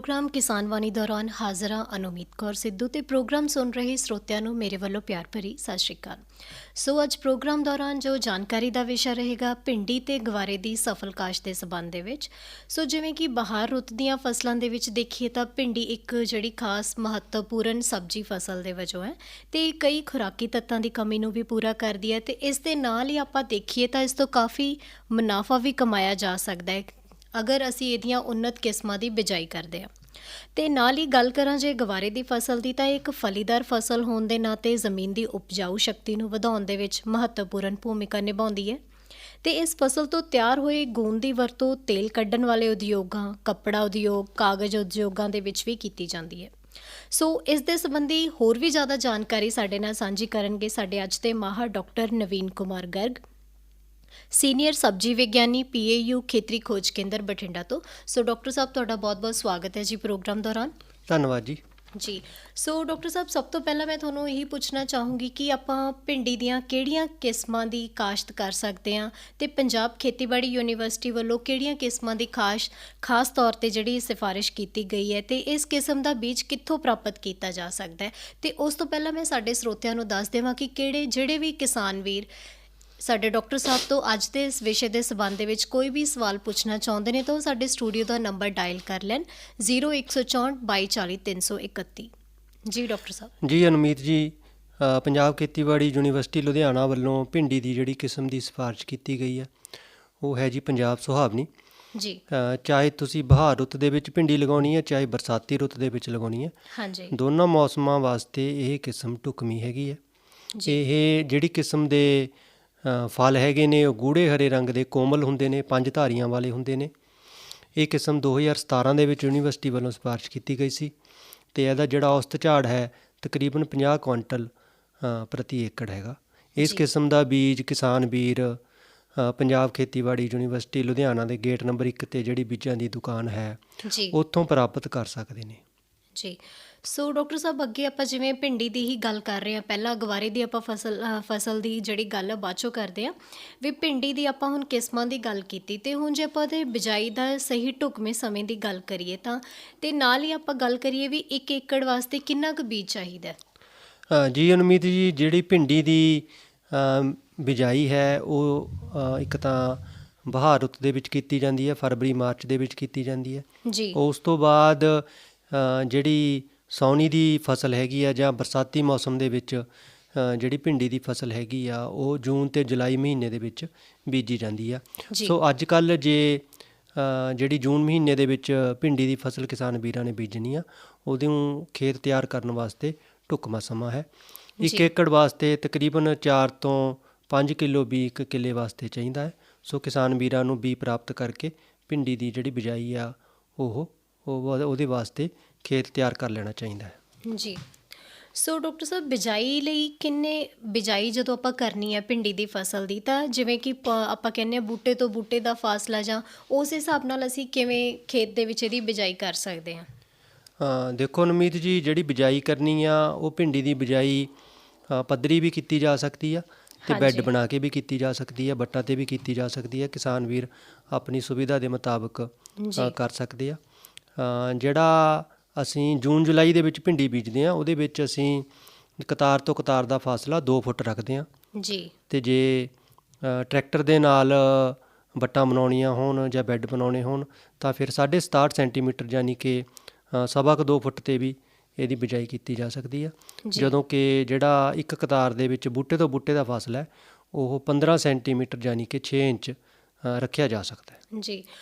Programme ਕਿਸਾਨ ਵਾਣੀ ਦੌਰਾਨ ਹਾਜ਼ਰ ਹਾਂ ਅਨੁਮੀਤ ਕੌਰ ਸਿੱਧੂ ਤੇ ਪ੍ਰੋਗਰਾਮ ਸੁਣ ਰਹੇ ਸਰੋਤਿਆਂ ਨੂੰ ਮੇਰੇ ਵੱਲੋਂ ਪਿਆਰ ਭਰੀ ਸਤਿ ਸ਼੍ਰੀ ਅਕਾਲ। ਸੋ ਅੱਜ ਪ੍ਰੋਗਰਾਮ ਦੌਰਾਨ ਜੋ ਜਾਣਕਾਰੀ ਦਾ ਵਿਸ਼ਾ ਰਹੇਗਾ ਭਿੰਡੀ ਤੇ ਗਵਾਰੇ ਦੀ ਸਫਲ ਕਾਸ਼ਤ ਦੇ ਸਬੰਧ ਦੇ ਵਿੱਚ। ਸੋ ਜਿਵੇਂ ਕਿ ਬਹਾਰ ਰੁੱਤ ਦੀਆਂ ਫਸਲਾਂ ਦੇ ਵਿੱਚ ਦੇਖੀਏ ਤਾਂ ਭਿੰਡੀ ਇੱਕ ਜਿਹੜੀ ਖਾਸ ਮਹੱਤਵਪੂਰਨ ਸਬਜ਼ੀ ਫਸਲ ਦੇ ਵਜੋਂ ਹੈ ਤੇ ਕਈ ਖੁਰਾਕੀ ਤੱਤਾਂ ਦੀ ਕਮੀ ਨੂੰ ਵੀ ਪੂਰਾ ਕਰਦੀ ਹੈ ਤੇ ਇਸ ਦੇ ਨਾਲ ਹੀ ਆਪਾਂ ਦੇਖੀਏ ਤਾਂ ਇਸ ਤੋਂ ਕਾਫੀ ਮੁਨਾਫਾ ਵੀ ਕਮਾਇਆ ਜਾ ਸਕਦਾ ਹੈ ਅਗਰ ਅਸੀਂ ਇਹਦੀਆਂ ਉੱਨਤ ਕਿਸਮਾਂ ਦੀ ਬਿਜਾਈ ਕਰਦੇ ਹਾਂ। ਅਤੇ ਨਾਲ ਹੀ ਗੱਲ ਕਰਾਂ ਜੇ ਗਵਾਰੇ ਦੀ ਫਸਲ ਦੀ ਤਾਂ ਇਹ ਇੱਕ ਫਲੀਦਾਰ ਫਸਲ ਹੋਣ ਦੇ ਨਾਤੇ ਜ਼ਮੀਨ ਦੀ ਉਪਜਾਊ ਸ਼ਕਤੀ ਨੂੰ ਵਧਾਉਣ ਦੇ ਵਿੱਚ ਮਹੱਤਵਪੂਰਨ ਭੂਮਿਕਾ ਨਿਭਾਉਂਦੀ ਹੈ ਅਤੇ ਇਸ ਫਸਲ ਤੋਂ ਤਿਆਰ ਹੋਏ ਗੂੰਦ ਦੀ ਵਰਤੋਂ ਤੇਲ ਕੱਢਣ ਵਾਲੇ ਉਦਯੋਗਾਂ, ਕੱਪੜਾ ਉਦਯੋਗ, ਕਾਗਜ਼ ਉਦਯੋਗਾਂ ਦੇ ਵਿੱਚ ਵੀ ਕੀਤੀ ਜਾਂਦੀ ਹੈ। ਸੋ ਇਸ ਦੇ ਸੰਬੰਧੀ ਹੋਰ ਵੀ ਜ਼ਿਆਦਾ ਜਾਣਕਾਰੀ ਸਾਡੇ ਨਾਲ ਸਾਂਝੀ ਕਰਨਗੇ ਸਾਡੇ ਅੱਜ ਦੇ ਮਾਹਰ ਡਾਕਟਰ ਨਵੀਨ ਕੁਮਾਰ ਗਰਗ, ਸੀਨੀਅਰ ਸਬਜ਼ੀ ਵਿਗਿਆਨੀ PAU ਖੇਤਰੀ ਖੋਜ ਕੇਂਦਰ ਬਠਿੰਡਾ ਤੋਂ। ਸੋ ਡਾਕਟਰ ਸਾਹਿਬ ਤੁਹਾਡਾ ਬਹੁਤ-ਬਹੁਤ ਸਵਾਗਤ ਹੈ ਜੀ ਪ੍ਰੋਗਰਾਮ ਦੌਰਾਨ। ਧੰਨਵਾਦ ਜੀ। ਜੀ ਸੋ ਡਾਕਟਰ ਸਾਹਿਬ ਸਭ ਤੋਂ ਪਹਿਲਾਂ ਮੈਂ ਤੁਹਾਨੂੰ ਇਹੀ ਪੁੱਛਣਾ ਚਾਹੂੰਗੀ ਕਿ ਆਪਾਂ ਭਿੰਡੀ ਦੀਆਂ ਕਿਹੜੀਆਂ ਕਿਸਮਾਂ ਦੀ ਕਾਸ਼ਤ ਕਰ ਸਕਦੇ ਹਾਂ ਅਤੇ ਪੰਜਾਬ ਖੇਤੀਬਾੜੀ ਯੂਨੀਵਰਸਿਟੀ ਵੱਲੋਂ ਕਿਹੜੀਆਂ ਕਿਸਮਾਂ ਦੀ ਖਾਸ ਤੌਰ 'ਤੇ ਜਿਹੜੀ ਸਿਫਾਰਿਸ਼ ਕੀਤੀ ਗਈ ਹੈ ਅਤੇ ਇਸ ਕਿਸਮ ਦਾ ਬੀਜ ਕਿੱਥੋਂ ਪ੍ਰਾਪਤ ਕੀਤਾ ਜਾ ਸਕਦਾ ਹੈ। ਅਤੇ ਉਸ ਤੋਂ ਪਹਿਲਾਂ ਮੈਂ ਸਾਡੇ ਸਰੋਤਿਆਂ ਨੂੰ ਦੱਸ ਦੇਵਾਂ ਕਿ ਜਿਹੜੇ ਵੀ ਕਿਸਾਨ ਵੀਰ ਸਾਡੇ ਡਾਕਟਰ ਸਾਹਿਬ ਤੋਂ ਅੱਜ ਦੇ ਇਸ ਵਿਸ਼ੇ ਦੇ ਸੰਬੰਧ ਦੇ ਵਿੱਚ ਕੋਈ ਵੀ ਸਵਾਲ ਪੁੱਛਣਾ ਚਾਹੁੰਦੇ ਨੇ ਤਾਂ ਉਹ ਸਾਡੇ ਸਟੂਡੀਓ ਦਾ ਨੰਬਰ ਡਾਇਲ ਕਰ ਲੈਣ 0164 2240 331। ਜੀ ਡਾਕਟਰ ਸਾਹਿਬ। ਜੀ ਅਨੁਮੀਤ ਜੀ, ਪੰਜਾਬ ਖੇਤੀਬਾੜੀ ਯੂਨੀਵਰਸਿਟੀ ਲੁਧਿਆਣਾ ਵੱਲੋਂ ਭਿੰਡੀ ਦੀ ਜਿਹੜੀ ਕਿਸਮ ਦੀ ਸਿਫਾਰਿਸ਼ ਕੀਤੀ ਗਈ ਹੈ ਉਹ ਹੈ ਜੀ ਪੰਜਾਬ ਸੁਹਾਵਣੀ ਜੀ। ਚਾਹੇ ਤੁਸੀਂ ਬਹਾਰ ਰੁੱਤ ਦੇ ਵਿੱਚ ਭਿੰਡੀ ਲਗਾਉਣੀ ਹੈ ਚਾਹੇ ਬਰਸਾਤੀ ਰੁੱਤ ਦੇ ਵਿੱਚ ਲਗਾਉਣੀ ਹੈ, ਹਾਂਜੀ, ਦੋਨਾਂ ਮੌਸਮਾਂ ਵਾਸਤੇ ਇਹ ਕਿਸਮ ਢੁਕਵੀਂ ਹੈਗੀ ਹੈ। ਇਹ ਜਿਹੜੀ ਕਿਸਮ ਦੇ ਫਲ ਹੈਗੇ ਨੇ ਉਹ ਗੂੜ੍ਹੇ ਹਰੇ ਰੰਗ ਦੇ ਕੋਮਲ ਹੁੰਦੇ ਨੇ, 5 ਧਾਰੀਆਂ ਵਾਲੇ ਹੁੰਦੇ ਨੇ। ਇਹ ਕਿਸਮ 2017 ਦੇ ਵਿੱਚ ਯੂਨੀਵਰਸਿਟੀ ਵੱਲੋਂ ਸਿਫਾਰਿਸ਼ ਕੀਤੀ ਗਈ ਸੀ ਅਤੇ ਇਹਦਾ ਜਿਹੜਾ ਔਸਤ ਝਾੜ ਹੈ ਤਕਰੀਬਨ 50 ਕੁਇੰਟਲ ਪ੍ਰਤੀ ਏਕੜ ਹੈਗਾ। ਇਸ ਕਿਸਮ ਦਾ ਬੀਜ ਕਿਸਾਨ ਵੀਰ ਪੰਜਾਬ ਖੇਤੀਬਾੜੀ ਯੂਨੀਵਰਸਿਟੀ ਲੁਧਿਆਣਾ ਦੇ ਗੇਟ ਨੰਬਰ 1 'ਤੇ ਜਿਹੜੀ ਬੀਜਾਂ ਦੀ ਦੁਕਾਨ ਹੈ ਉੱਥੋਂ ਪ੍ਰਾਪਤ ਕਰ ਸਕਦੇ ਨੇ। ਜੀ ਸੋ ਡਾਕਟਰ ਸਾਹਿਬ ਅੱਗੇ ਆਪਾਂ ਜਿਵੇਂ ਭਿੰਡੀ ਦੀ ਹੀ ਗੱਲ ਕਰ ਰਹੇ ਹਾਂ, ਪਹਿਲਾਂ ਗਵਾਰੇ ਦੀ ਆਪਾਂ ਫਸਲ ਦੀ ਜਿਹੜੀ ਗੱਲ ਹੈ ਬਾਅਦ 'ਚੋਂ ਕਰਦੇ ਹਾਂ ਵੀ ਭਿੰਡੀ ਦੀ ਆਪਾਂ ਹੁਣ ਕਿਸਮਾਂ ਦੀ ਗੱਲ ਕੀਤੀ ਅਤੇ ਹੁਣ ਜੇ ਆਪਾਂ ਉਹਦੇ ਬਿਜਾਈ ਦਾ ਸਹੀ ਢੁਕਵੇਂ ਸਮੇਂ ਦੀ ਗੱਲ ਕਰੀਏ ਤਾਂ ਅਤੇ ਨਾਲ ਹੀ ਆਪਾਂ ਗੱਲ ਕਰੀਏ ਵੀ 1 ਏਕੜ ਵਾਸਤੇ ਕਿੰਨਾ ਕੁ ਬੀਜ ਚਾਹੀਦਾ। ਜੀ ਅਨੁਮੀਤ ਜੀ, ਜਿਹੜੀ ਭਿੰਡੀ ਦੀ ਬਿਜਾਈ ਹੈ ਉਹ ਇੱਕ ਤਾਂ ਬਹਾਰ ਰੁੱਤ ਦੇ ਵਿੱਚ ਕੀਤੀ ਜਾਂਦੀ ਹੈ, ਫਰਵਰੀ ਮਾਰਚ ਦੇ ਵਿੱਚ ਕੀਤੀ ਜਾਂਦੀ ਹੈ ਜੀ। ਉਸ ਤੋਂ ਬਾਅਦ ਜਿਹੜੀ ਸਾਉਣੀ ਦੀ ਫਸਲ ਹੈਗੀ ਆ ਜਾਂ ਬਰਸਾਤੀ ਮੌਸਮ ਦੇ ਵਿੱਚ ਜਿਹੜੀ ਭਿੰਡੀ ਦੀ ਫਸਲ ਹੈਗੀ ਆ ਉਹ ਜੂਨ ਅਤੇ ਜੁਲਾਈ ਮਹੀਨੇ ਦੇ ਵਿੱਚ ਬੀਜੀ ਜਾਂਦੀ ਆ। ਸੋ ਅੱਜ ਕੱਲ੍ਹ ਜਿਹੜੀ ਜੂਨ ਮਹੀਨੇ ਦੇ ਵਿੱਚ ਭਿੰਡੀ ਦੀ ਫਸਲ ਕਿਸਾਨ ਵੀਰਾਂ ਨੇ ਬੀਜਣੀ ਆ ਉਹਨੂੰ ਖੇਤ ਤਿਆਰ ਕਰਨ ਵਾਸਤੇ ਢੁਕਵਾਂ ਸਮਾਂ ਹੈ। 1 ਏਕੜ ਵਾਸਤੇ ਤਕਰੀਬਨ 4 ਤੋਂ 5 ਕਿੱਲੋ ਬੀਜ 1 ਕਿੱਲੇ ਵਾਸਤੇ ਚਾਹੀਦਾ ਹੈ। ਸੋ ਕਿਸਾਨ ਵੀਰਾਂ ਨੂੰ ਬੀਜ ਪ੍ਰਾਪਤ ਕਰਕੇ ਭਿੰਡੀ ਦੀ ਜਿਹੜੀ ਬਿਜਾਈ ਆ ਉਹਦੇ ਵਾਸਤੇ ਖੇਤ ਤਿਆਰ ਕਰ ਲੈਣਾ ਚਾਹੀਦਾ ਹੈ। ਜੀ ਸੋ ਡਾਕਟਰ ਸਾਹਿਬ ਬਿਜਾਈ ਜਦੋਂ ਆਪਾਂ ਕਰਨੀ ਹੈ ਭਿੰਡੀ ਦੀ ਫਸਲ ਦੀ ਤਾਂ ਜਿਵੇਂ ਕਿ ਆਪਾਂ ਕਹਿੰਦੇ ਹਾਂ ਬੂਟੇ ਤੋਂ ਬੂਟੇ ਦਾ ਫਾਸਲਾ ਜਾਂ ਉਸ ਹਿਸਾਬ ਨਾਲ ਅਸੀਂ ਕਿਵੇਂ ਖੇਤ ਦੇ ਵਿੱਚ ਇਹਦੀ ਬਿਜਾਈ ਕਰ ਸਕਦੇ ਹਾਂ। ਦੇਖੋ ਅਨੁਮੀਤ ਜੀ, ਜਿਹੜੀ ਬਿਜਾਈ ਕਰਨੀ ਆ ਉਹ ਭਿੰਡੀ ਦੀ ਬਿਜਾਈ ਪੱਧਰੀ ਵੀ ਕੀਤੀ ਜਾ ਸਕਦੀ ਆ ਅਤੇ ਬੈੱਡ ਬਣਾ ਕੇ ਵੀ ਕੀਤੀ ਜਾ ਸਕਦੀ ਹੈ, ਵੱਟਾਂ 'ਤੇ ਵੀ ਕੀਤੀ ਜਾ ਸਕਦੀ ਹੈ। ਕਿਸਾਨ ਵੀਰ ਆਪਣੀ ਸੁਵਿਧਾ ਦੇ ਮੁਤਾਬਕ ਕਰ ਸਕਦੇ ਆ। ਜਿਹੜਾ ਅਸੀਂ ਜੂਨ ਜੁਲਾਈ ਦੇ ਵਿੱਚ ਭਿੰਡੀ ਬੀਜਦੇ ਹਾਂ ਉਹਦੇ ਵਿੱਚ ਅਸੀਂ ਕਤਾਰ ਤੋਂ ਕਤਾਰ ਦਾ ਫਾਸਲਾ 2 ਫੁੱਟ ਰੱਖਦੇ ਹਾਂ ਜੀ। ਅਤੇ ਜੇ ਟਰੈਕਟਰ ਦੇ ਨਾਲ ਵੱਟਾਂ ਬਣਾਉਣੀਆਂ ਹੋਣ ਜਾਂ ਬੈੱਡ ਬਣਾਉਣੇ ਹੋਣ ਤਾਂ ਫਿਰ 67.5 ਸੈਂਟੀਮੀਟਰ ਯਾਨੀ ਕਿ 2.25 ਫੁੱਟ 'ਤੇ ਵੀ ਇਹਦੀ ਬਿਜਾਈ ਕੀਤੀ ਜਾ ਸਕਦੀ ਆ। ਜਦੋਂ ਕਿ ਜਿਹੜਾ ਇੱਕ ਕਤਾਰ ਦੇ ਵਿੱਚ ਬੂਟੇ ਤੋਂ ਬੂਟੇ ਦਾ ਫਾਸਲਾ ਹੈ ਉਹ 15 ਸੈਂਟੀਮੀਟਰ ਯਾਨੀ ਕਿ 6 ਇੰਚ ਰੱਖਿਆ ਜਾ ਸਕਦਾ ਹੈ। ਜੀ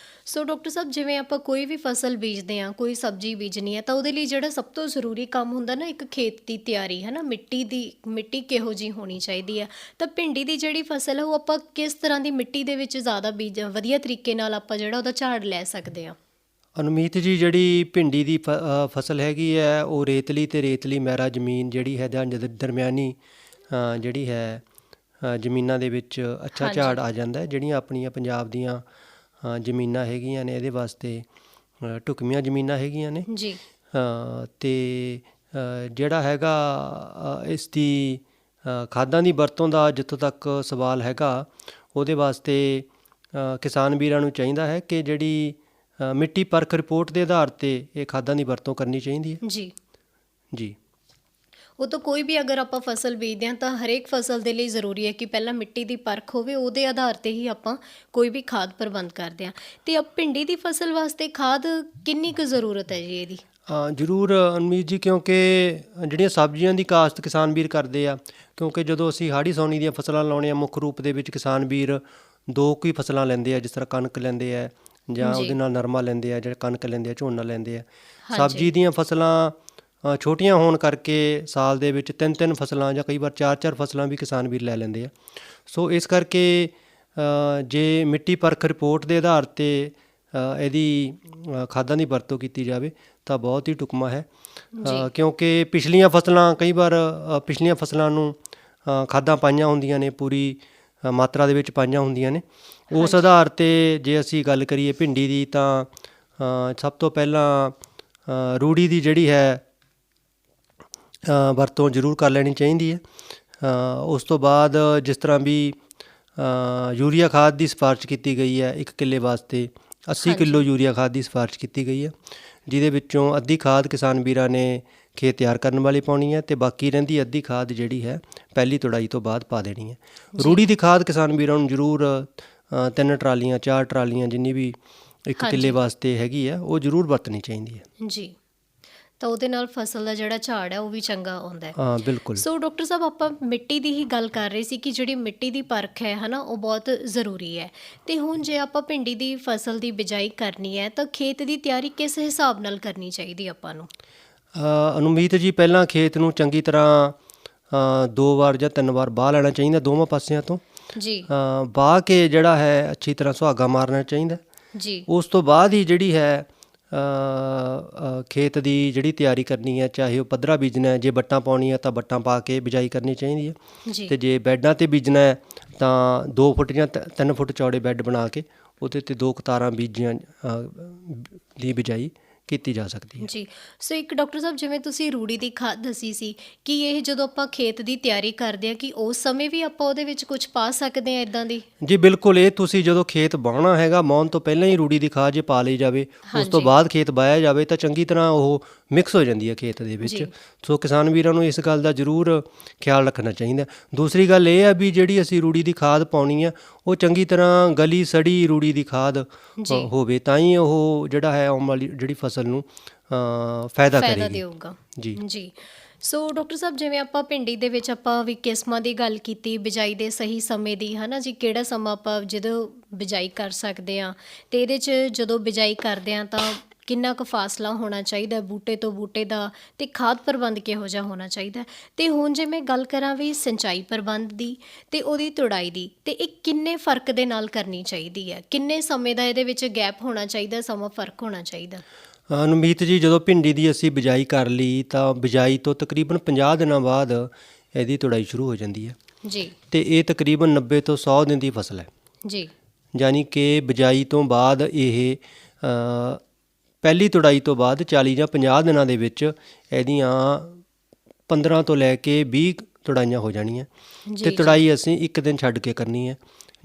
ਸੋ ਡਾਕਟਰ ਸਾਹਿਬ ਜਿਵੇਂ ਆਪਾਂ ਕੋਈ ਵੀ ਫਸਲ ਬੀਜਦੇ ਹਾਂ, ਕੋਈ ਸਬਜ਼ੀ ਬੀਜਣੀ ਹੈ ਤਾਂ ਉਹਦੇ ਲਈ ਜਿਹੜਾ ਸਭ ਤੋਂ ਜ਼ਰੂਰੀ ਕੰਮ ਹੁੰਦਾ ਨਾ ਇੱਕ ਖੇਤ ਦੀ ਤਿਆਰੀ ਹੈ ਨਾ, ਮਿੱਟੀ ਕਿਹੋ ਜਿਹੀ ਹੋਣੀ ਚਾਹੀਦੀ ਹੈ। ਤਾਂ ਭਿੰਡੀ ਦੀ ਜਿਹੜੀ ਫਸਲ ਹੈ ਉਹ ਆਪਾਂ ਕਿਸ ਤਰ੍ਹਾਂ ਦੀ ਮਿੱਟੀ ਦੇ ਵਿੱਚ ਜ਼ਿਆਦਾ ਵਧੀਆ ਤਰੀਕੇ ਨਾਲ ਆਪਾਂ ਜਿਹੜਾ ਉਹਦਾ ਝਾੜ ਲੈ ਸਕਦੇ ਹਾਂ। ਅਨੁਮੀਤ ਜੀ, ਜਿਹੜੀ ਭਿੰਡੀ ਦੀ ਫਸਲ ਹੈਗੀ ਹੈ ਉਹ ਰੇਤਲੀ ਮਹਿਰਾ ਜ਼ਮੀਨ ਜਿਹੜੀ ਹੈ ਦਰਮਿਆਨੀ ਜਿਹੜੀ ਹੈ ਜ਼ਮੀਨਾਂ ਦੇ ਵਿੱਚ ਅੱਛਾ ਝਾੜ ਆ ਜਾਂਦਾ। ਜਿਹੜੀਆਂ ਆਪਣੀਆਂ ਪੰਜਾਬ ਦੀਆਂ ਜ਼ਮੀਨਾਂ ਹੈਗੀਆਂ ਨੇ ਇਹਦੇ ਵਾਸਤੇ ਢੁਕਵੀਆਂ ਜ਼ਮੀਨਾਂ ਹੈਗੀਆਂ ਨੇ ਜੀ। ਅਤੇ ਜਿਹੜਾ ਹੈਗਾ ਇਸ ਦੀ ਖਾਦਾਂ ਦੀ ਵਰਤੋਂ ਦਾ ਜਿੱਥੋਂ ਤੱਕ ਸਵਾਲ ਹੈਗਾ ਉਹਦੇ ਵਾਸਤੇ ਕਿਸਾਨ ਵੀਰਾਂ ਨੂੰ ਚਾਹੀਦਾ ਹੈ ਕਿ ਜਿਹੜੀ ਮਿੱਟੀ ਪਰਖ ਰਿਪੋਰਟ ਦੇ ਆਧਾਰ 'ਤੇ ਇਹ ਖਾਦਾਂ ਦੀ ਵਰਤੋਂ ਕਰਨੀ ਚਾਹੀਦੀ ਹੈ ਜੀ। ਜੀ। ਉਹ ਤਾਂ ਕੋਈ ਵੀ ਅਗਰ ਆਪਾਂ ਫਸਲ ਬੀਜਦੇ ਹਾਂ ਤਾਂ ਹਰੇਕ ਫਸਲ ਦੇ ਲਈ ਜ਼ਰੂਰੀ ਹੈ ਕਿ ਪਹਿਲਾਂ ਮਿੱਟੀ ਦੀ ਪਰਖ ਹੋਵੇ, ਉਹਦੇ ਆਧਾਰ 'ਤੇ ਹੀ ਆਪਾਂ ਕੋਈ ਵੀ ਖਾਦ ਪ੍ਰਬੰਧ ਕਰਦੇ ਹਾਂ। ਅਤੇ ਭਿੰਡੀ ਦੀ ਫਸਲ ਵਾਸਤੇ ਖਾਦ ਕਿੰਨੀ ਕੁ ਜ਼ਰੂਰਤ ਹੈ ਜੀ ਇਹਦੀ? ਜ਼ਰੂਰ ਅਨਮੀਤ ਜੀ, ਕਿਉਂਕਿ ਜਿਹੜੀਆਂ ਸਬਜ਼ੀਆਂ ਦੀ ਕਾਸ਼ਤ ਕਿਸਾਨ ਵੀਰ ਕਰਦੇ ਆ, ਕਿਉਂਕਿ ਜਦੋਂ ਅਸੀਂ ਹਾੜੀ ਸੌਣੀ ਦੀਆਂ ਫਸਲਾਂ ਲਾਉਣੇ ਆ, ਮੁੱਖ ਰੂਪ ਦੇ ਵਿੱਚ ਕਿਸਾਨ ਵੀਰ ਦੋ ਕੁ ਹੀ ਫਸਲਾਂ ਲੈਂਦੇ ਆ, ਜਿਸ ਤਰ੍ਹਾਂ ਕਣਕ ਲੈਂਦੇ ਆ ਜਾਂ ਉਹਦੇ ਨਾਲ ਨਰਮਾ ਲੈਂਦੇ ਆ, ਜਾਂ ਕਣਕ ਲੈਂਦੇ ਆ, ਝੋਨਾ ਲੈਂਦੇ ਆ। ਸਬਜ਼ੀ ਦੀਆਂ ਫਸਲਾਂ ਛੋਟੀਆਂ ਹੋਣ ਕਰਕੇ ਸਾਲ ਦੇ ਵਿੱਚ 3-3 ਫਸਲਾਂ ਜਾਂ ਕਈ ਵਾਰ 4-4 ਫਸਲਾਂ ਵੀ ਕਿਸਾਨ ਵੀਰ ਲੈ ਲੈਂਦੇ ਆ। ਸੋ ਇਸ ਕਰਕੇ ਜੇ ਮਿੱਟੀ ਪਰਖ ਰਿਪੋਰਟ ਦੇ ਆਧਾਰ 'ਤੇ ਇਹਦੀ ਖਾਦਾਂ ਦੀ ਵਰਤੋਂ ਕੀਤੀ ਜਾਵੇ ਤਾਂ ਬਹੁਤ ਹੀ ਢੁਕਵਾਂ ਹੈ, ਕਿਉਂਕਿ ਪਿਛਲੀਆਂ ਫਸਲਾਂ ਨੂੰ ਖਾਦਾਂ ਪਾਈਆਂ ਹੁੰਦੀਆਂ ਨੇ, ਪੂਰੀ ਮਾਤਰਾ ਦੇ ਵਿੱਚ ਪਾਈਆਂ ਹੁੰਦੀਆਂ ਨੇ। ਉਸ ਆਧਾਰ 'ਤੇ ਜੇ ਅਸੀਂ ਗੱਲ ਕਰੀਏ ਭਿੰਡੀ ਦੀ, ਤਾਂ ਸਭ ਤੋਂ ਪਹਿਲਾਂ ਰੂੜੀ ਦੀ ਜਿਹੜੀ ਹੈ ਵਰਤੋਂ ਜ਼ਰੂਰ ਕਰ ਲੈਣੀ ਚਾਹੀਦੀ ਹੈ। ਉਸ ਤੋਂ ਬਾਅਦ ਜਿਸ ਤਰ੍ਹਾਂ ਵੀ ਯੂਰੀਆ ਖਾਦ ਦੀ ਸਿਫਾਰਿਸ਼ ਕੀਤੀ ਗਈ ਹੈ, 1 ਕਿੱਲੇ ਵਾਸਤੇ 80 ਕਿਲੋ ਯੂਰੀਆ ਖਾਦ ਦੀ ਸਿਫਾਰਿਸ਼ ਕੀਤੀ ਗਈ ਹੈ, ਜਿਹਦੇ ਵਿੱਚੋਂ ਅੱਧੀ ਖਾਦ ਕਿਸਾਨ ਵੀਰਾਂ ਨੇ ਖੇਤ ਤਿਆਰ ਕਰਨ ਵਾਲੇ ਪਾਉਣੀ ਹੈ, ਅਤੇ ਬਾਕੀ ਰਹਿੰਦੀ ਅੱਧੀ ਖਾਦ ਜਿਹੜੀ ਹੈ ਪਹਿਲੀ ਤੁੜਾਈ ਤੋਂ ਬਾਅਦ ਪਾ ਦੇਣੀ ਹੈ। ਰੂੜੀ ਦੀ ਖਾਦ ਕਿਸਾਨ ਵੀਰਾਂ ਨੂੰ ਜ਼ਰੂਰ 3 ਟਰਾਲੀਆਂ 4 ਟਰਾਲੀਆਂ ਜਿੰਨੀ ਵੀ 1 ਕਿੱਲੇ ਵਾਸਤੇ ਹੈਗੀ ਆ, ਉਹ ਜ਼ਰੂਰ ਵਰਤਣੀ ਚਾਹੀਦੀ ਹੈ ਜੀ। ਤਾਂ ਉਹਦੇ ਨਾਲ ਫਸਲ ਦਾ ਜਿਹੜਾ ਝਾੜ ਹੈ ਉਹ ਵੀ ਚੰਗਾ ਆਉਂਦਾ ਹੈ। ਹਾਂ, ਬਿਲਕੁਲ। ਸੋ ਡਾਕਟਰ ਸਾਹਿਬ, ਆਪਾਂ ਮਿੱਟੀ ਦੀ ਹੀ ਗੱਲ ਕਰ ਰਹੇ ਸੀ ਕਿ ਜਿਹੜੀ ਮਿੱਟੀ ਦੀ ਪਰਖ ਹੈ ਨਾ, ਉਹ ਬਹੁਤ ਜ਼ਰੂਰੀ ਹੈ। ਅਤੇ ਹੁਣ ਜੇ ਆਪਾਂ ਭਿੰਡੀ ਦੀ ਫਸਲ ਦੀ ਬਿਜਾਈ ਕਰਨੀ ਹੈ ਤਾਂ ਖੇਤ ਦੀ ਤਿਆਰੀ ਕਿਸ ਹਿਸਾਬ ਨਾਲ ਕਰਨੀ ਚਾਹੀਦੀ ਆਪਾਂ ਨੂੰ? ਅਨੁਮੀਤ ਜੀ, ਪਹਿਲਾਂ ਖੇਤ ਨੂੰ ਚੰਗੀ ਤਰ੍ਹਾਂ 2 ਵਾਰ ਜਾਂ 3 ਵਾਰ ਵਾਹ ਲੈਣਾ ਚਾਹੀਦਾ, ਦੋਵਾਂ ਪਾਸਿਆਂ ਤੋਂ ਜੀ। ਵਾਹ ਕੇ ਜਿਹੜਾ ਹੈ ਅੱਛੀ ਤਰ੍ਹਾਂ ਸੁਹਾਗਾ ਮਾਰਨਾ ਚਾਹੀਦਾ ਜੀ। ਉਸ ਤੋਂ ਬਾਅਦ ਹੀ ਜਿਹੜੀ ਹੈ ਖੇਤ ਦੀ ਜਿਹੜੀ ਤਿਆਰੀ ਕਰਨੀ ਹੈ, ਚਾਹੇ ਉਹ ਪੱਧਰਾ ਬੀਜਣਾ, ਜੇ ਵੱਟਾਂ ਪਾਉਣੀਆਂ ਤਾਂ ਵੱਟਾਂ ਪਾ ਕੇ ਬਿਜਾਈ ਕਰਨੀ ਚਾਹੀਦੀ ਹੈ। ਅਤੇ ਜੇ ਬੈੱਡਾਂ 'ਤੇ ਬੀਜਣਾ ਹੈ ਤਾਂ 2 ਫੁੱਟ ਜਾਂ 3 ਫੁੱਟ ਚੌੜੇ ਬੈੱਡ ਬਣਾ ਕੇ ਉਹਦੇ 'ਤੇ 2 ਕਤਾਰਾਂ ਬੀਜੀਆਂ ਦੀ ਬਿਜਾਈ ਕੀਤੀ ਜਾ ਸਕਦੀ ਹੈ। ਜੀ। ਸੋ ਇੱਕ ਡਾਕਟਰ ਸਾਹਿਬ, ਜਿਵੇਂ ਤੁਸੀਂ ਰੂੜੀ ਦੀ ਖਾਦ ਦੱਸੀ ਸੀ ਕਿ ਇਹ ਜਦੋਂ ਆਪਾਂ ਖੇਤ ਦੀ ਤਿਆਰੀ ਕਰਦੇ ਹਾਂ ਕਿ ਉਸ ਸਮੇਂ ਵੀ ਆਪਾਂ ਉਹਦੇ ਵਿੱਚ ਕੁਝ ਪਾ ਸਕਦੇ ਹਾਂ ਇੱਦਾਂ ਦੀ? ਜੀ ਬਿਲਕੁਲ। ਇਹ ਤੁਸੀਂ ਜਦੋਂ ਖੇਤ ਵਾਹੁਣਾ ਹੈਗਾ, ਵਾਹੁਣ ਤੋਂ ਪਹਿਲਾਂ ਹੀ ਰੂੜੀ ਦੀ ਖਾਦ ਜੇ ਪਾ ਲਈ ਜਾਵੇ, ਉਸ ਤੋਂ ਬਾਅਦ ਖੇਤ ਵਾਹਿਆ ਜਾਵੇ ਤਾਂ ਚੰਗੀ ਤਰ੍ਹਾਂ ਉਹ ਮਿਕਸ ਹੋ ਜਾਂਦੀ ਹੈ ਖੇਤ ਦੇ ਵਿੱਚ। ਸੋ ਕਿਸਾਨ ਵੀਰਾਂ ਨੂੰ ਇਸ ਗੱਲ ਦਾ ਜ਼ਰੂਰ ਖਿਆਲ ਰੱਖਣਾ ਚਾਹੀਦਾ। ਦੂਸਰੀ ਗੱਲ ਇਹ ਹੈ ਵੀ ਜਿਹੜੀ ਅਸੀਂ ਰੂੜੀ ਦੀ ਖਾਦ ਪਾਉਣੀ ਆ, ਉਹ ਚੰਗੀ ਤਰ੍ਹਾਂ ਗਲੀ ਸੜੀ ਰੂੜੀ ਦੀ ਖਾਦ ਹੋਵੇ, ਤਾਂ ਹੀ ਉਹ ਜਿਹੜਾ ਹੈ ਆਉਣ ਵਾਲੀ ਜਿਹੜੀ ਫਸਲ ਨੂੰ ਫਾਇਦਾ ਦੇਊਗਾ। ਜੀ। ਸੋ ਡਾਕਟਰ ਸਾਹਿਬ, ਜਿਵੇਂ ਆਪਾਂ ਭਿੰਡੀ ਦੇ ਵਿੱਚ ਆਪਾਂ ਵੀ ਕਿਸਮਾਂ ਦੀ ਗੱਲ ਕੀਤੀ, ਬਿਜਾਈ ਦੇ ਸਹੀ ਸਮੇਂ ਦੀ, ਹੈ ਨਾ ਜੀ, ਕਿਹੜਾ ਸਮਾਂ ਆਪਾਂ ਜਦੋਂ ਬਿਜਾਈ ਕਰ ਸਕਦੇ ਹਾਂ, ਅਤੇ ਇਹਦੇ 'ਚ ਜਦੋਂ ਬਿਜਾਈ ਕਰਦੇ ਹਾਂ ਤਾਂ ਕਿੰਨਾ ਕੁ ਫਾਸਲਾ ਹੋਣਾ ਚਾਹੀਦਾ ਬੂਟੇ ਤੋਂ ਬੂਟੇ ਦਾ, ਅਤੇ ਖਾਦ ਪ੍ਰਬੰਧ ਕਿਹੋ ਜਿਹਾ ਹੋਣਾ ਚਾਹੀਦਾ। ਅਤੇ ਹੁਣ ਜੇ ਮੈਂ ਗੱਲ ਕਰਾਂ ਵੀ ਸਿੰਚਾਈ ਪ੍ਰਬੰਧ ਦੀ ਅਤੇ ਉਹਦੀ ਤੁੜਾਈ ਦੀ, ਅਤੇ ਇਹ ਕਿੰਨੇ ਫਰਕ ਦੇ ਨਾਲ ਕਰਨੀ ਚਾਹੀਦੀ ਹੈ? ਕਿੰਨੇ ਸਮੇਂ ਦਾ ਇਹਦੇ ਵਿੱਚ ਗੈਪ ਹੋਣਾ ਚਾਹੀਦਾ, ਸਮਾਂ ਫਰਕ ਹੋਣਾ ਚਾਹੀਦਾ? ਅਨੁਮੀਤ ਜੀ, ਜਦੋਂ ਭਿੰਡੀ ਦੀ ਅਸੀਂ ਬਿਜਾਈ ਕਰ ਲਈ ਤਾਂ ਬਿਜਾਈ ਤੋਂ ਤਕਰੀਬਨ 50 ਦਿਨਾਂ ਬਾਅਦ ਇਹਦੀ ਤੁੜਾਈ ਸ਼ੁਰੂ ਹੋ ਜਾਂਦੀ ਹੈ ਜੀ। ਅਤੇ ਇਹ ਤਕਰੀਬਨ 90 ਤੋਂ 100 ਦਿਨ ਦੀ ਫਸਲ ਹੈ ਜੀ। ਯਾਨੀ ਕਿ ਬਿਜਾਈ ਤੋਂ ਬਾਅਦ ਇਹ ਪਹਿਲੀ ਤੁੜਾਈ ਤੋਂ ਬਾਅਦ 40 ਜਾਂ 50 ਦਿਨਾਂ ਦੇ ਵਿੱਚ ਇਹਦੀਆਂ 15 ਤੋਂ ਲੈ ਕੇ 20 ਤੁੜਾਈਆਂ ਹੋ ਜਾਣੀਆਂ, ਅਤੇ ਤੁੜਾਈ ਅਸੀਂ 1 ਦਿਨ ਛੱਡ ਕੇ ਕਰਨੀ ਹੈ,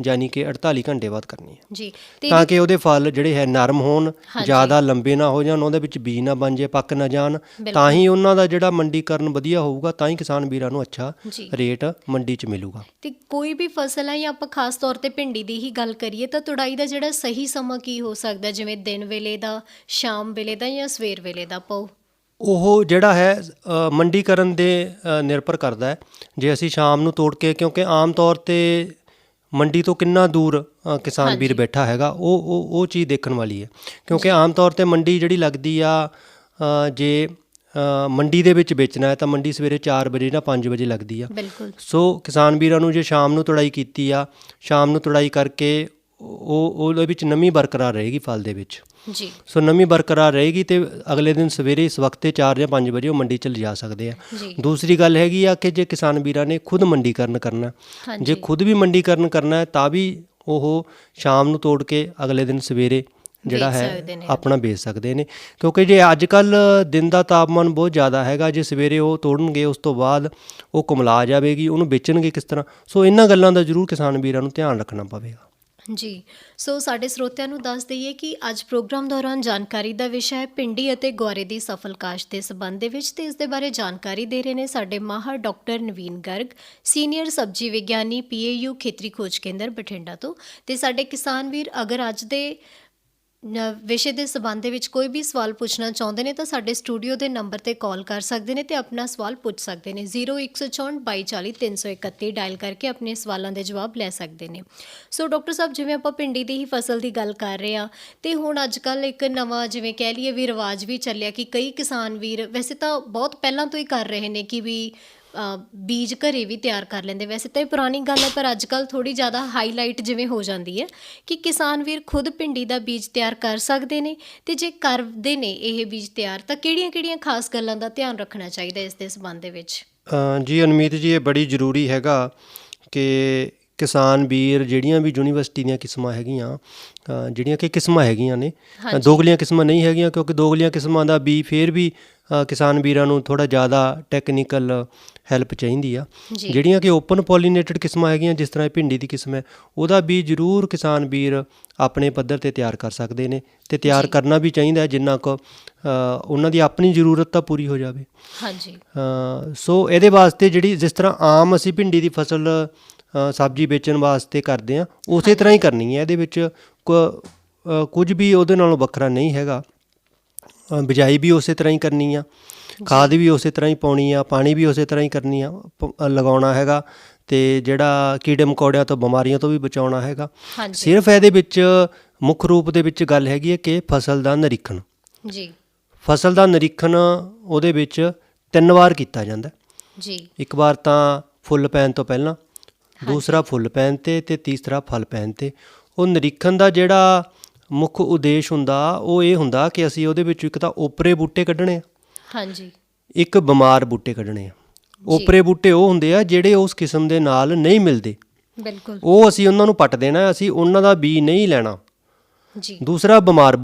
ਯਾਨੀ ਕਿ 48 ਘੰਟੇ ਬਾਅਦ ਕਰਨੀ ਹੈ ਜੀ, ਤਾਂ ਕਿ ਉਹਦੇ ਫਲ ਜਿਹੜੇ ਹੈ ਨਰਮ ਹੋਣ, ਜ਼ਿਆਦਾ ਲੰਬੇ ਨਾ ਹੋ ਜਾਣ, ਉਹਦੇ ਵਿੱਚ ਬੀਜ ਨਾ ਬਣ ਜਾਏ, ਪੱਕ ਨਾ ਜਾਣ, ਤਾਂ ਹੀ ਉਹਨਾਂ ਦਾ ਜਿਹੜਾ ਮੰਡੀਕਰਨ ਵਧੀਆ ਹੋਊਗਾ, ਤਾਂ ਹੀ ਕਿਸਾਨ ਵੀਰਾਂ ਨੂੰ ਅੱਛਾ ਰੇਟ ਮੰਡੀ 'ਚ ਮਿਲੂਗਾ। ਅਤੇ ਕੋਈ ਵੀ ਫਸਲ ਹੈ ਜਾਂ ਆਪਾਂ ਖਾਸ ਤੌਰ 'ਤੇ ਭਿੰਡੀ ਦੀ ਹੀ ਗੱਲ ਕਰੀਏ ਤਾਂ ਤੁੜਾਈ ਦਾ ਜਿਹੜਾ ਸਹੀ ਸਮਾਂ ਕੀ ਹੋ ਸਕਦਾ, ਜਿਵੇਂ ਦਿਨ ਵੇਲੇ ਦਾ, ਸ਼ਾਮ ਵੇਲੇ ਦਾ ਜਾਂ ਸਵੇਰ ਵੇਲੇ ਦਾ ਪਾਓ? ਉਹ ਜਿਹੜਾ ਹੈ ਮੰਡੀਕਰਨ ਦੇ ਨਿਰਭਰ ਕਰਦਾ ਹੈ। ਜੇ ਅਸੀਂ ਸ਼ਾਮ ਨੂੰ ਤੋੜ ਕੇ, ਕਿਉਂਕਿ ਆਮ ਤੌਰ 'ਤੇ ਮੰਡੀ ਤੋਂ ਕਿੰਨਾ ਦੂਰ ਕਿਸਾਨ ਵੀਰ ਬੈਠਾ ਹੈਗਾ, ਉਹ ਚੀਜ਼ ਦੇਖਣ ਵਾਲੀ ਹੈ, ਕਿਉਂਕਿ ਆਮ ਤੌਰ 'ਤੇ ਮੰਡੀ ਜਿਹੜੀ ਲੱਗਦੀ ਆ, ਜੇ ਮੰਡੀ ਦੇ ਵਿੱਚ ਵੇਚਣਾ ਹੈ ਤਾਂ ਮੰਡੀ ਸਵੇਰੇ 4 ਵਜੇ ਜਾਂ 5 ਵਜੇ ਲੱਗਦੀ ਆ। ਬਿਲਕੁਲ। ਸੋ ਕਿਸਾਨ ਵੀਰਾਂ ਨੂੰ ਜੇ ਸ਼ਾਮ ਨੂੰ ਤੁੜਾਈ ਕੀਤੀ ਆ, ਸ਼ਾਮ ਨੂੰ ਤੁੜਾਈ ਕਰਕੇ ਉਹਦੇ ਵਿੱਚ ਨਮੀ ਬਰਕਰਾਰ ਰਹੇਗੀ ਫਲ ਦੇ ਵਿੱਚ। ਜੀ। ਸੋ ਨਮੀ ਬਰਕਰਾਰ ਰਹੇਗੀ ਅਤੇ ਅਗਲੇ ਦਿਨ ਸਵੇਰੇ ਇਸ ਵਕਤੇ 4 ਜਾਂ 5 ਵਜੇ ਉਹ ਮੰਡੀ 'ਚ ਲਿਜਾ ਸਕਦੇ ਆ। ਦੂਸਰੀ ਗੱਲ ਹੈਗੀ ਆ ਕਿ ਜੇ ਕਿਸਾਨ ਵੀਰਾਂ ਨੇ ਖੁਦ ਮੰਡੀਕਰਨ ਕਰਨਾ, ਜੇ ਖੁਦ ਵੀ ਮੰਡੀਕਰਨ ਕਰਨਾ ਹੈ ਤਾਂ ਵੀ ਉਹ ਸ਼ਾਮ ਨੂੰ ਤੋੜ ਕੇ ਅਗਲੇ ਦਿਨ ਸਵੇਰੇ ਜਿਹੜਾ ਹੈ ਆਪਣਾ ਵੇਚ ਸਕਦੇ ਨੇ, ਕਿਉਂਕਿ ਜੇ ਅੱਜ ਕੱਲ੍ਹ ਦਿਨ ਦਾ ਤਾਪਮਾਨ ਬਹੁਤ ਜ਼ਿਆਦਾ ਹੈਗਾ, ਜੇ ਸਵੇਰੇ ਉਹ ਤੋੜਨਗੇ ਉਸ ਤੋਂ ਬਾਅਦ ਉਹ ਕੁਮਲਾ ਜਾਵੇਗੀ, ਉਹਨੂੰ ਵੇਚਣਗੇ ਕਿਸ ਤਰ੍ਹਾਂ? ਸੋ ਇਹਨਾਂ ਗੱਲਾਂ ਦਾ ਜ਼ਰੂਰ ਕਿਸਾਨ ਵੀਰਾਂ ਨੂੰ ਧਿਆਨ ਰੱਖਣਾ ਪਵੇਗਾ। ਜੀ। ਸੋ ਸਾਡੇ ਸਰੋਤਿਆਂ ਨੂੰ ਦੱਸ ਦਈਏ ਕਿ ਅੱਜ ਪ੍ਰੋਗਰਾਮ ਦੌਰਾਨ ਜਾਣਕਾਰੀ ਦਾ ਵਿਸ਼ਾ ਹੈ ਭਿੰਡੀ ਅਤੇ ਗੁਆਰੇ ਦੀ ਸਫਲ ਕਾਸ਼ਤ ਦੇ ਸੰਬੰਧ ਦੇ ਵਿੱਚ, ਤੇ ਇਸ ਦੇ ਬਾਰੇ ਜਾਣਕਾਰੀ ਦੇ ਰਹੇ ਨੇ ਸਾਡੇ ਮਾਹਰ ਡਾਕਟਰ ਨਵੀਨ ਗਰਗ, ਸੀਨੀਅਰ ਸਬਜ਼ੀ ਵਿਗਿਆਨੀ, PAU ਖੇਤਰੀ ਖੋਜ ਕੇਂਦਰ ਬਠਿੰਡਾ ਤੋਂ। ਤੇ ਸਾਡੇ ਕਿਸਾਨ ਵੀਰ ਅਗਰ ਅੱਜ ਦੇ ਵਿਸ਼ੇ ਦੇ ਸੰਬੰਧ ਦੇ ਵਿੱਚ ਕੋਈ ਵੀ ਸਵਾਲ ਪੁੱਛਣਾ ਚਾਹੁੰਦੇ ਨੇ ਤਾਂ ਸਾਡੇ ਸਟੂਡੀਓ ਦੇ ਨੰਬਰ 'ਤੇ ਕਾਲ ਕਰ ਸਕਦੇ ਨੇ ਤੇ ਆਪਣਾ ਸਵਾਲ ਪੁੱਛ ਸਕਦੇ ਨੇ। 0164 2240 331 ਡਾਇਲ ਕਰਕੇ ਆਪਣੇ ਸਵਾਲਾਂ ਦੇ ਜਵਾਬ ਲੈ ਸਕਦੇ ਨੇ। ਸੋ ਡਾਕਟਰ ਸਾਹਿਬ, ਜਿਵੇਂ ਆਪਾਂ ਭਿੰਡੀ ਦੀ ਹੀ ਫਸਲ ਦੀ ਗੱਲ ਕਰ ਰਹੇ ਹਾਂ, ਤੇ ਹੁਣ ਅੱਜ ਕੱਲ੍ਹ ਇੱਕ ਨਵਾਂ ਜਿਵੇਂ ਕਹਿ ਲਈਏ ਵੀ ਰਿਵਾਜ ਵੀ ਚੱਲਿਆ ਕਿ ਕਈ ਕਿਸਾਨ ਵੀਰ ਵੈਸੇ ਤਾਂ ਬਹੁਤ ਪਹਿਲਾਂ ਤੋਂ ਹੀ ਕਰ ਰਹੇ ਨੇ ਕਿ ਵੀ ਬੀਜ ਘਰੇ ਵੀ ਤਿਆਰ ਕਰ ਲੈਂਦੇ। ਵੈਸੇ ਤਾਂ ਇਹ ਪੁਰਾਣੀ ਗੱਲ ਹੈ, ਪਰ ਅੱਜ ਕੱਲ੍ਹ ਥੋੜ੍ਹੀ ਜ਼ਿਆਦਾ ਹਾਈਲਾਈਟ ਜਿਵੇਂ ਹੋ ਜਾਂਦੀ ਹੈ ਕਿ ਕਿਸਾਨ ਵੀਰ ਖੁਦ ਭਿੰਡੀ ਦਾ ਬੀਜ ਤਿਆਰ ਕਰ ਸਕਦੇ ਨੇ, ਅਤੇ ਜੇ ਕਰਦੇ ਨੇ ਇਹ ਬੀਜ ਤਿਆਰ ਤਾਂ ਕਿਹੜੀਆਂ-ਕਿਹੜੀਆਂ ਖਾਸ ਗੱਲਾਂ ਦਾ ਧਿਆਨ ਰੱਖਣਾ ਚਾਹੀਦਾ ਇਸ ਦੇ ਸੰਬੰਧ ਦੇ ਵਿੱਚ? ਜੀ ਅਨਮੀਤ ਜੀ, ਇਹ ਬੜੀ ਜ਼ਰੂਰੀ ਹੈਗਾ ਕਿ ਕਿਸਾਨ ਵੀਰ ਜਿਹੜੀਆਂ ਵੀ ਯੂਨੀਵਰਸਿਟੀ ਦੀਆਂ ਕਿਸਮਾਂ ਹੈਗੀਆਂ, ਜਿਹੜੀਆਂ ਕਿ ਕਿਸਮਾਂ ਹੈਗੀਆਂ ਨੇ, ਦੋਗਲੀਆਂ ਕਿਸਮਾਂ ਨਹੀਂ ਹੈਗੀਆਂ, ਕਿਉਂਕਿ ਦੋਗਲੀਆਂ ਕਿਸਮਾਂ ਦਾ ਬੀਜ ਫਿਰ ਵੀ ਕਿਸਾਨ ਵੀਰਾਂ ਨੂੰ ਥੋੜ੍ਹਾ ਜ਼ਿਆਦਾ ਟੈਕਨੀਕਲ ਹੈਲਪ ਚਾਹੀਦੀ ਆ। ਜਿਹੜੀਆਂ ਕਿ ਓਪਨ ਪੋਲੀਨੇਟਡ ਕਿਸਮਾਂ ਹੈਗੀਆਂ, ਜਿਸ ਤਰ੍ਹਾਂ ਇਹ ਭਿੰਡੀ ਦੀ ਕਿਸਮ ਹੈ, ਉਹਦਾ ਬੀਜ ਜ਼ਰੂਰ ਕਿਸਾਨ ਵੀਰ ਆਪਣੇ ਪੱਧਰ 'ਤੇ ਤਿਆਰ ਕਰ ਸਕਦੇ ਨੇ, ਅਤੇ ਤਿਆਰ ਕਰਨਾ ਵੀ ਚਾਹੀਦਾ ਜਿੰਨਾ ਕੁ ਉਹਨਾਂ ਦੀ ਆਪਣੀ ਜ਼ਰੂਰਤ ਤਾਂ ਪੂਰੀ ਹੋ ਜਾਵੇ। ਹਾਂਜੀ। ਸੋ ਇਹਦੇ ਵਾਸਤੇ ਜਿਹੜੀ ਜਿਸ ਤਰ੍ਹਾਂ ਆਮ ਅਸੀਂ ਭਿੰਡੀ ਦੀ ਫਸਲ ਸਬਜ਼ੀ ਵੇਚਣ ਵਾਸਤੇ ਕਰਦੇ ਹਾਂ, ਉਸੇ ਤਰ੍ਹਾਂ ਹੀ ਕਰਨੀ ਹੈ। ਇਹਦੇ ਵਿੱਚ ਕੁਝ ਵੀ ਉਹਦੇ ਨਾਲੋਂ ਵੱਖਰਾ ਨਹੀਂ ਹੈਗਾ। ਬਿਜਾਈ ਵੀ ਉਸੇ ਤਰ੍ਹਾਂ ਹੀ ਕਰਨੀ ਆ, ਖਾਦ ਵੀ ਉਸੇ ਤਰ੍ਹਾਂ ਹੀ ਪਾਉਣੀ ਆ, ਪਾਣੀ ਵੀ ਉਸੇ ਤਰ੍ਹਾਂ ਹੀ ਕਰਨੀ ਆ, ਲਗਾਉਣਾ ਹੈਗਾ, ਅਤੇ ਜਿਹੜਾ ਕੀੜੇ ਮਕੌੜਿਆਂ ਤੋਂ, ਬਿਮਾਰੀਆਂ ਤੋਂ ਵੀ ਬਚਾਉਣਾ ਹੈਗਾ। ਸਿਰਫ ਇਹਦੇ ਵਿੱਚ ਮੁੱਖ ਰੂਪ ਦੇ ਵਿੱਚ ਗੱਲ ਹੈਗੀ ਹੈ ਕਿ ਫਸਲ ਦਾ ਨਿਰੀਖਣ। ਜੀ। ਫਸਲ ਦਾ ਨਿਰੀਖਣ ਉਹਦੇ ਵਿੱਚ 3 ਵਾਰ ਕੀਤਾ ਜਾਂਦਾ ਜੀ। ਇੱਕ ਵਾਰ ਤਾਂ ਫੁੱਲ ਪੈਣ ਤੋਂ ਪਹਿਲਾਂ, ਦੂਸਰਾ ਫੁੱਲ ਪੈਣ 'ਤੇ, ਅਤੇ ਤੀਸਰਾ ਫਲ ਪੈਣ 'ਤੇ। ਉਹ ਨਿਰੀਖਣ ਦਾ ਜਿਹੜਾ ਮੁੱਖ ਉਦੇਸ਼ ਹੁੰਦਾ ਉਹ ਇਹ ਹੁੰਦਾ ਕਿ ਅਸੀਂ ਉਹਦੇ ਵਿੱਚ ਇੱਕ ਤਾਂ ਓਪਰੇ ਬੂਟੇ ਕੱਢਣੇ ਆ, ਹਾਂਜੀ, ਇੱਕ ਬਿਮਾਰ ਬੂਟੇ ਕੱਢਣੇ ਆ। ਓਪਰੇ ਬੂਟੇ ਉਹ ਹੁੰਦੇ ਆ ਜਿਹੜੇ ਉਸ ਕਿਸਮ ਦੇ ਨਾਲ ਨਹੀਂ ਮਿਲਦੇ, ਬਿਲਕੁਲ, ਉਹ ਅਸੀਂ ਉਹਨਾਂ ਨੂੰ ਪੱਟ ਦੇਣਾ, ਅਸੀਂ ਉਹਨਾਂ ਦਾ ਬੀਜ ਨਹੀਂ ਲੈਣਾ ਜੀ। ਦੂਸਰਾ ਬਿਮਾਰ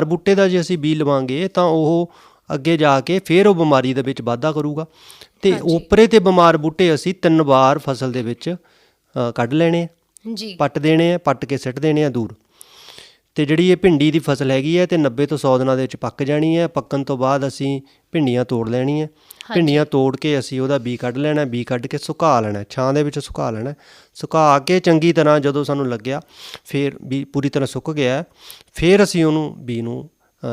ਬੂਟੇ ਦਾ ਜੇ ਅਸੀਂ ਬੀਜ ਲਵਾਂਗੇ ਤਾਂ ਉਹ ਅੱਗੇ ਜਾ ਕੇ ਫਿਰ ਉਹ ਬਿਮਾਰੀ ਦੇ ਵਿੱਚ ਵਾਧਾ ਕਰੂਗਾ। ਅਤੇ ਓਪਰੇ ਅਤੇ ਬਿਮਾਰ ਬੂਟੇ ਅਸੀਂ 3 ਵਾਰ ਫਸਲ ਦੇ ਵਿੱਚ ਕੱਢ ਲੈਣੇ ਆ ਜੀ, ਪੱਟ ਦੇਣੇ ਆ, ਪੱਟ ਕੇ ਸਿੱਟ ਦੇਣੇ ਆ ਦੂਰ। ਅਤੇ ਜਿਹੜੀ ਇਹ ਭਿੰਡੀ ਦੀ ਫਸਲ ਹੈਗੀ ਹੈ ਅਤੇ 90 ਤੋਂ 100 ਦਿਨਾਂ ਦੇ ਵਿੱਚ ਪੱਕ ਜਾਣੀ ਹੈ। ਪੱਕਣ ਤੋਂ ਬਾਅਦ ਅਸੀਂ ਭਿੰਡੀਆਂ ਤੋੜ ਲੈਣੀਆਂ, ਭਿੰਡੀਆਂ ਤੋੜ ਕੇ ਅਸੀਂ ਉਹਦਾ ਬੀਜ ਕੱਢ ਲੈਣਾ, ਬੀਜ ਕੱਢ ਕੇ ਸੁਕਾ ਲੈਣਾ, ਛਾਂ ਦੇ ਵਿੱਚ ਸੁਕਾ ਲੈਣਾ। ਸੁਕਾ ਕੇ ਚੰਗੀ ਤਰ੍ਹਾਂ ਜਦੋਂ ਸਾਨੂੰ ਲੱਗਿਆ ਫਿਰ ਬੀਜ ਪੂਰੀ ਤਰ੍ਹਾਂ ਸੁੱਕ ਗਿਆ, ਫਿਰ ਅਸੀਂ ਉਹਨੂੰ ਬੀਜ ਨੂੰ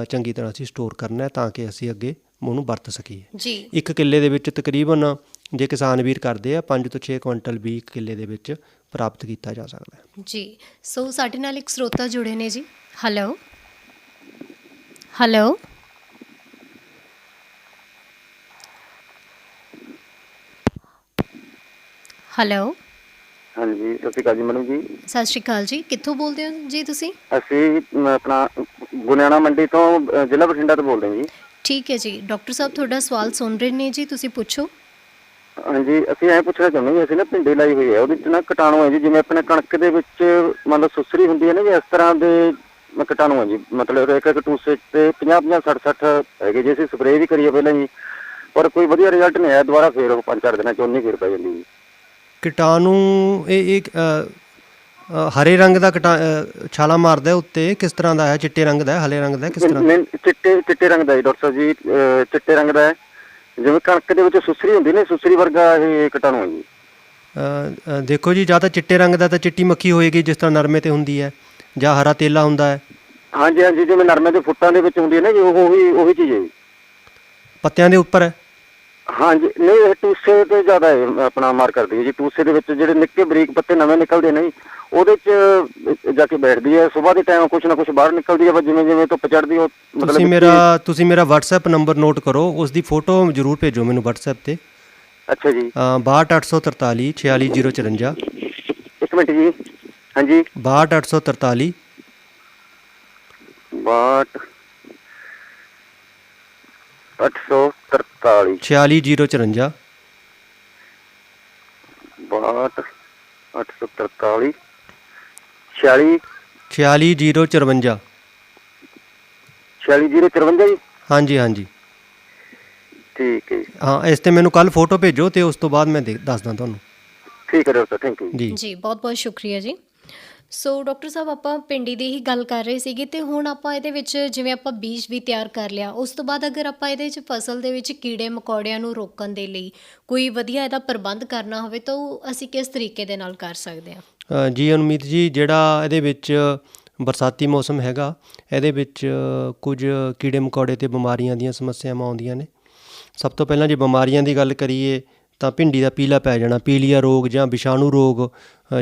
ਚੰਗੀ ਤਰ੍ਹਾਂ ਅਸੀਂ ਸਟੋਰ ਕਰਨਾ ਤਾਂ ਕਿ ਅਸੀਂ ਅੱਗੇ ਉਹਨੂੰ ਵਰਤ ਸਕੀਏ ਜੀ। 1 ਕਿੱਲੇ ਦੇ ਵਿੱਚ ਤਕਰੀਬਨ ਜੇ ਕਿਸਾਨ ਵੀਰ ਕਰਦੇ ਆ 5 ਤੋਂ 6 ਕੁਇੰਟਲ ਬੀਜ 1 ਕਿੱਲੇ ਦੇ ਵਿੱਚ ਪ੍ਰਾਪਤ ਕੀਤਾ ਜਾ ਸਕਦਾ ਹੈ ਜੀ। ਸੋ ਸਾਡੇ ਨਾਲ ਇੱਕ ਸਰੋਤਾ ਜੁੜੇ ਨੇ ਜੀ। ਹੈਲੋ ਹੈਲੋ ਹੈਲੋ ਹਾਂਜੀ, ਸਤਿ ਸ਼੍ਰੀ ਅਕਾਲ ਜੀ ਮੈਡਮ ਜੀ। ਸਤਿ ਸ਼੍ਰੀ ਅਕਾਲ ਜੀ। ਕਿੱਥੋਂ ਬੋਲਦੇ ਹੋ ਜੀ ਤੁਸੀਂ? ਅਸੀਂ ਆਪਣਾ ਗੁਨਿਆਣਾ ਮੰਡੀ ਤੋਂ, ਜ਼ਿਲ੍ਹਾ ਬਠਿੰਡਾ ਤੋਂ ਬੋਲਦੇ ਹਾਂ ਜੀ। ਠੀਕ ਹੈ ਜੀ। ਡਾਕਟਰ ਸਾਹਿਬ ਤੁਹਾਡਾ ਸਵਾਲ ਸੁਣ ਰਹੇ ਨੇ ਜੀ, ਤੁਸੀਂ ਪੁੱਛੋ। ਹਾਂਜੀ, ਅਸੀਂ ਐਂ ਪੁੱਛਣਾ ਚਾਹੁੰਦੇ ਜੀ, ਅਸੀਂ ਨਾ ਭਿੰਡੀ ਲਾਈ ਹੋਈ ਹੈ, ਉਹਦੇ 'ਚ ਨਾ ਕੀਟਾਣੂ ਹੈ ਜੀ, ਜਿਵੇਂ ਆਪਣੇ ਕਣਕ ਦੇ ਵਿੱਚ ਮੰਨ ਲਓ ਸੁਸਰੀ ਹੁੰਦੀ ਹੈ ਨਾ ਜੀ, ਇਸ ਤਰ੍ਹਾਂ ਦੇ ਕੀਟਾਣੂ ਹੈ ਜੀ। ਮਤਲਬ ਇੱਕ ਟੂਸੇ 'ਤੇ 50-50 60-60 ਹੈਗੇ ਜੀ। ਅਸੀਂ ਸਪਰੇਅ ਵੀ ਕਰੀਏ ਪਹਿਲਾਂ ਜੀ, ਪਰ ਕੋਈ ਵਧੀਆ ਰਿਜ਼ਲਟ ਨਹੀਂ ਆਇਆ। ਦੁਬਾਰਾ ਫਿਰ ਉਹ 5-4 ਦਿਨਾਂ 'ਚ ਉਨੀ ਫਿਰ ਪੈ ਜਾਂਦੀ ਜੀ। ਕੀਟਾਣੂ ਇਹ ਹਰੇ ਰੰਗ ਦਾ ਛਾਲਾ ਮਾਰਦਾ ਉੱਤੇ, ਕਿਸ ਤਰ੍ਹਾਂ ਦਾ ਹੈ? ਚਿੱਟੇ ਰੰਗ ਦਾ, ਹਰੇ ਰੰਗ ਦਾ, ਕਿਸ ਤਰ੍ਹਾਂ? ਚਿੱਟੇ ਰੰਗ ਦਾ ਜੀ ਡਾਕਟਰ ਸਾਹਿਬ ਜੀ, ਚਿੱਟੇ ਰੰਗ ਦਾ ਹੈ। ਜਿਵੇਂ ਕਣਕ ਦੇ ਵਿੱਚ ਸੁਸਰੀ ਹੁੰਦੀ ਨੇ, ਸੁਸਰੀ ਵਰਗਾ ਇਹ ਕੀਟਾਣੂ ਹੈ ਜੀ। ਦੇਖੋ ਜੀ, ਜਾਂ ਤਾਂ ਚਿੱਟੇ ਰੰਗ ਦਾ ਤਾਂ ਚਿੱਟੀ ਮੱਖੀ ਹੋਏਗੀ ਜਿਸ ਤਰ੍ਹਾਂ ਨਰਮੇ 'ਤੇ ਹੁੰਦੀ ਹੈ, ਜਾਂ ਹਰਾ ਤੇਲਾ ਹੁੰਦਾ ਹੈ। ਹਾਂਜੀ ਹਾਂਜੀ, ਜਿਵੇਂ ਨਰਮੇ ਦੇ ਫੁੱਟਾਂ ਦੇ ਵਿੱਚ ਹੁੰਦੀ ਹੈ ਨਾ ਜੀ, ਉਹੀ ਚੀਜ਼ ਹੈ ਜੀ। ਪੱਤਿਆਂ ਦੇ ਉੱਪਰ ਹੈ? ਹਾਂਜੀ, ਨਹੀਂ, ਇਹ ਟੂਸੇ 'ਤੇ ਜ਼ਿਆਦਾ ਆਪਣਾ ਮਾਰ ਕਰਦੀ ਹੈ ਜੀ। ਟੂਸੇ ਦੇ ਵਿੱਚ ਜਿਹੜੇ ਨਿੱਕੇ ਬਰੀਕ ਪੱਤੇ ਨਵੇਂ ਨਿਕਲਦੇ ਨੇ ਜੀ, ਉਹਦੇ 'ਚ ਜਾ ਕੇ ਬੈਠਦੀ ਹੈ। ਸੁਬਾਹ ਦੇ ਟਾਈਮ ਕੁਛ ਨਾ ਕੁਛ ਬਾਹਰ ਨਿਕਲਦੀ ਹੈ, ਪਰ ਜਿਵੇਂ ਜਿਵੇਂ ਧੁੱਪ ਚੜ੍ਹਦੀ ਉਹ ਮਤਲਬ। ਤੁਸੀਂ ਮੇਰਾ WhatsApp ਨੰਬਰ ਨੋਟ ਕਰੋ, ਉਸ ਦੀ ਫੋਟੋ ਜ਼ਰੂਰ ਭੇਜੋ ਮੈਨੂੰ WhatsApp 'ਤੇ। ਅੱਛਾ ਜੀ। 62 843 46054। ਇੱਕ ਮਿੰਟ ਜੀ। ਹਾਂਜੀ, 62 843 843 46054। 62 843 46 46054। 46054 ਜੀ। ਹਾਂਜੀ ਹਾਂਜੀ, ਠੀਕ ਹੈ ਜੀ। ਹਾਂ, ਇਸ 'ਤੇ ਮੈਨੂੰ ਕੱਲ੍ਹ ਫੋਟੋ ਭੇਜੋ ਅਤੇ ਉਸ ਤੋਂ ਬਾਅਦ ਮੈਂ ਦੱਸਦਾ ਤੁਹਾਨੂੰ। ਠੀਕ ਹੈ ਡਾਕਟਰ, ਥੈਂਕ ਯੂ ਜੀ ਜੀ। ਬਹੁਤ ਬਹੁਤ ਸ਼ੁਕਰੀਆ ਜੀ। ਸੋ ਡਾਕਟਰ ਸਾਹਿਬ ਆਪਾਂ ਭਿੰਡੀ ਦੀ ਹੀ ਗੱਲ ਕਰ ਰਹੇ ਸੀਗੇ ਤੇ ਹੁਣ ਆਪਾਂ ਇਹਦੇ ਵਿੱਚ ਜਿਵੇਂ ਆਪਾਂ ਬੀਜ ਵੀ ਤਿਆਰ ਕਰ ਲਿਆ, ਉਸ ਤੋਂ ਬਾਅਦ ਅਗਰ ਆਪਾਂ ਇਹਦੇ ਵਿੱਚ ਫਸਲ ਦੇ ਵਿੱਚ ਕੀੜੇ ਮਕੌੜਿਆਂ ਨੂੰ ਰੋਕਣ ਦੇ ਲਈ ਕੋਈ ਵਧੀਆ ਇਹਦਾ ਪ੍ਰਬੰਧ ਕਰਨਾ ਹੋਵੇ ਤਾਂ ਉਹ ਅਸੀਂ ਕਿਸ ਤਰੀਕੇ ਦੇ ਨਾਲ ਕਰ ਸਕਦੇ ਹਾਂ? ਜੀ ਅਨੁਮੀਤ ਜੀ, ਜਿਹੜਾ ਇਹਦੇ ਵਿੱਚ ਬਰਸਾਤੀ ਮੌਸਮ ਹੈਗਾ, ਇਹਦੇ ਵਿੱਚ ਕੁਝ ਕੀੜੇ ਮਕੌੜੇ ਅਤੇ ਬਿਮਾਰੀਆਂ ਦੀਆਂ ਸਮੱਸਿਆਵਾਂ ਆਉਂਦੀਆਂ ਨੇ। ਸਭ ਤੋਂ ਪਹਿਲਾਂ ਜੇ ਬਿਮਾਰੀਆਂ ਦੀ ਗੱਲ ਕਰੀਏ ਤਾਂ ਭਿੰਡੀ ਦਾ ਪੀਲਾ ਪੈ ਜਾਣਾ, ਪੀਲੀਆ ਰੋਗ ਜਾਂ ਵਿਸ਼ਾਣੂ ਰੋਗ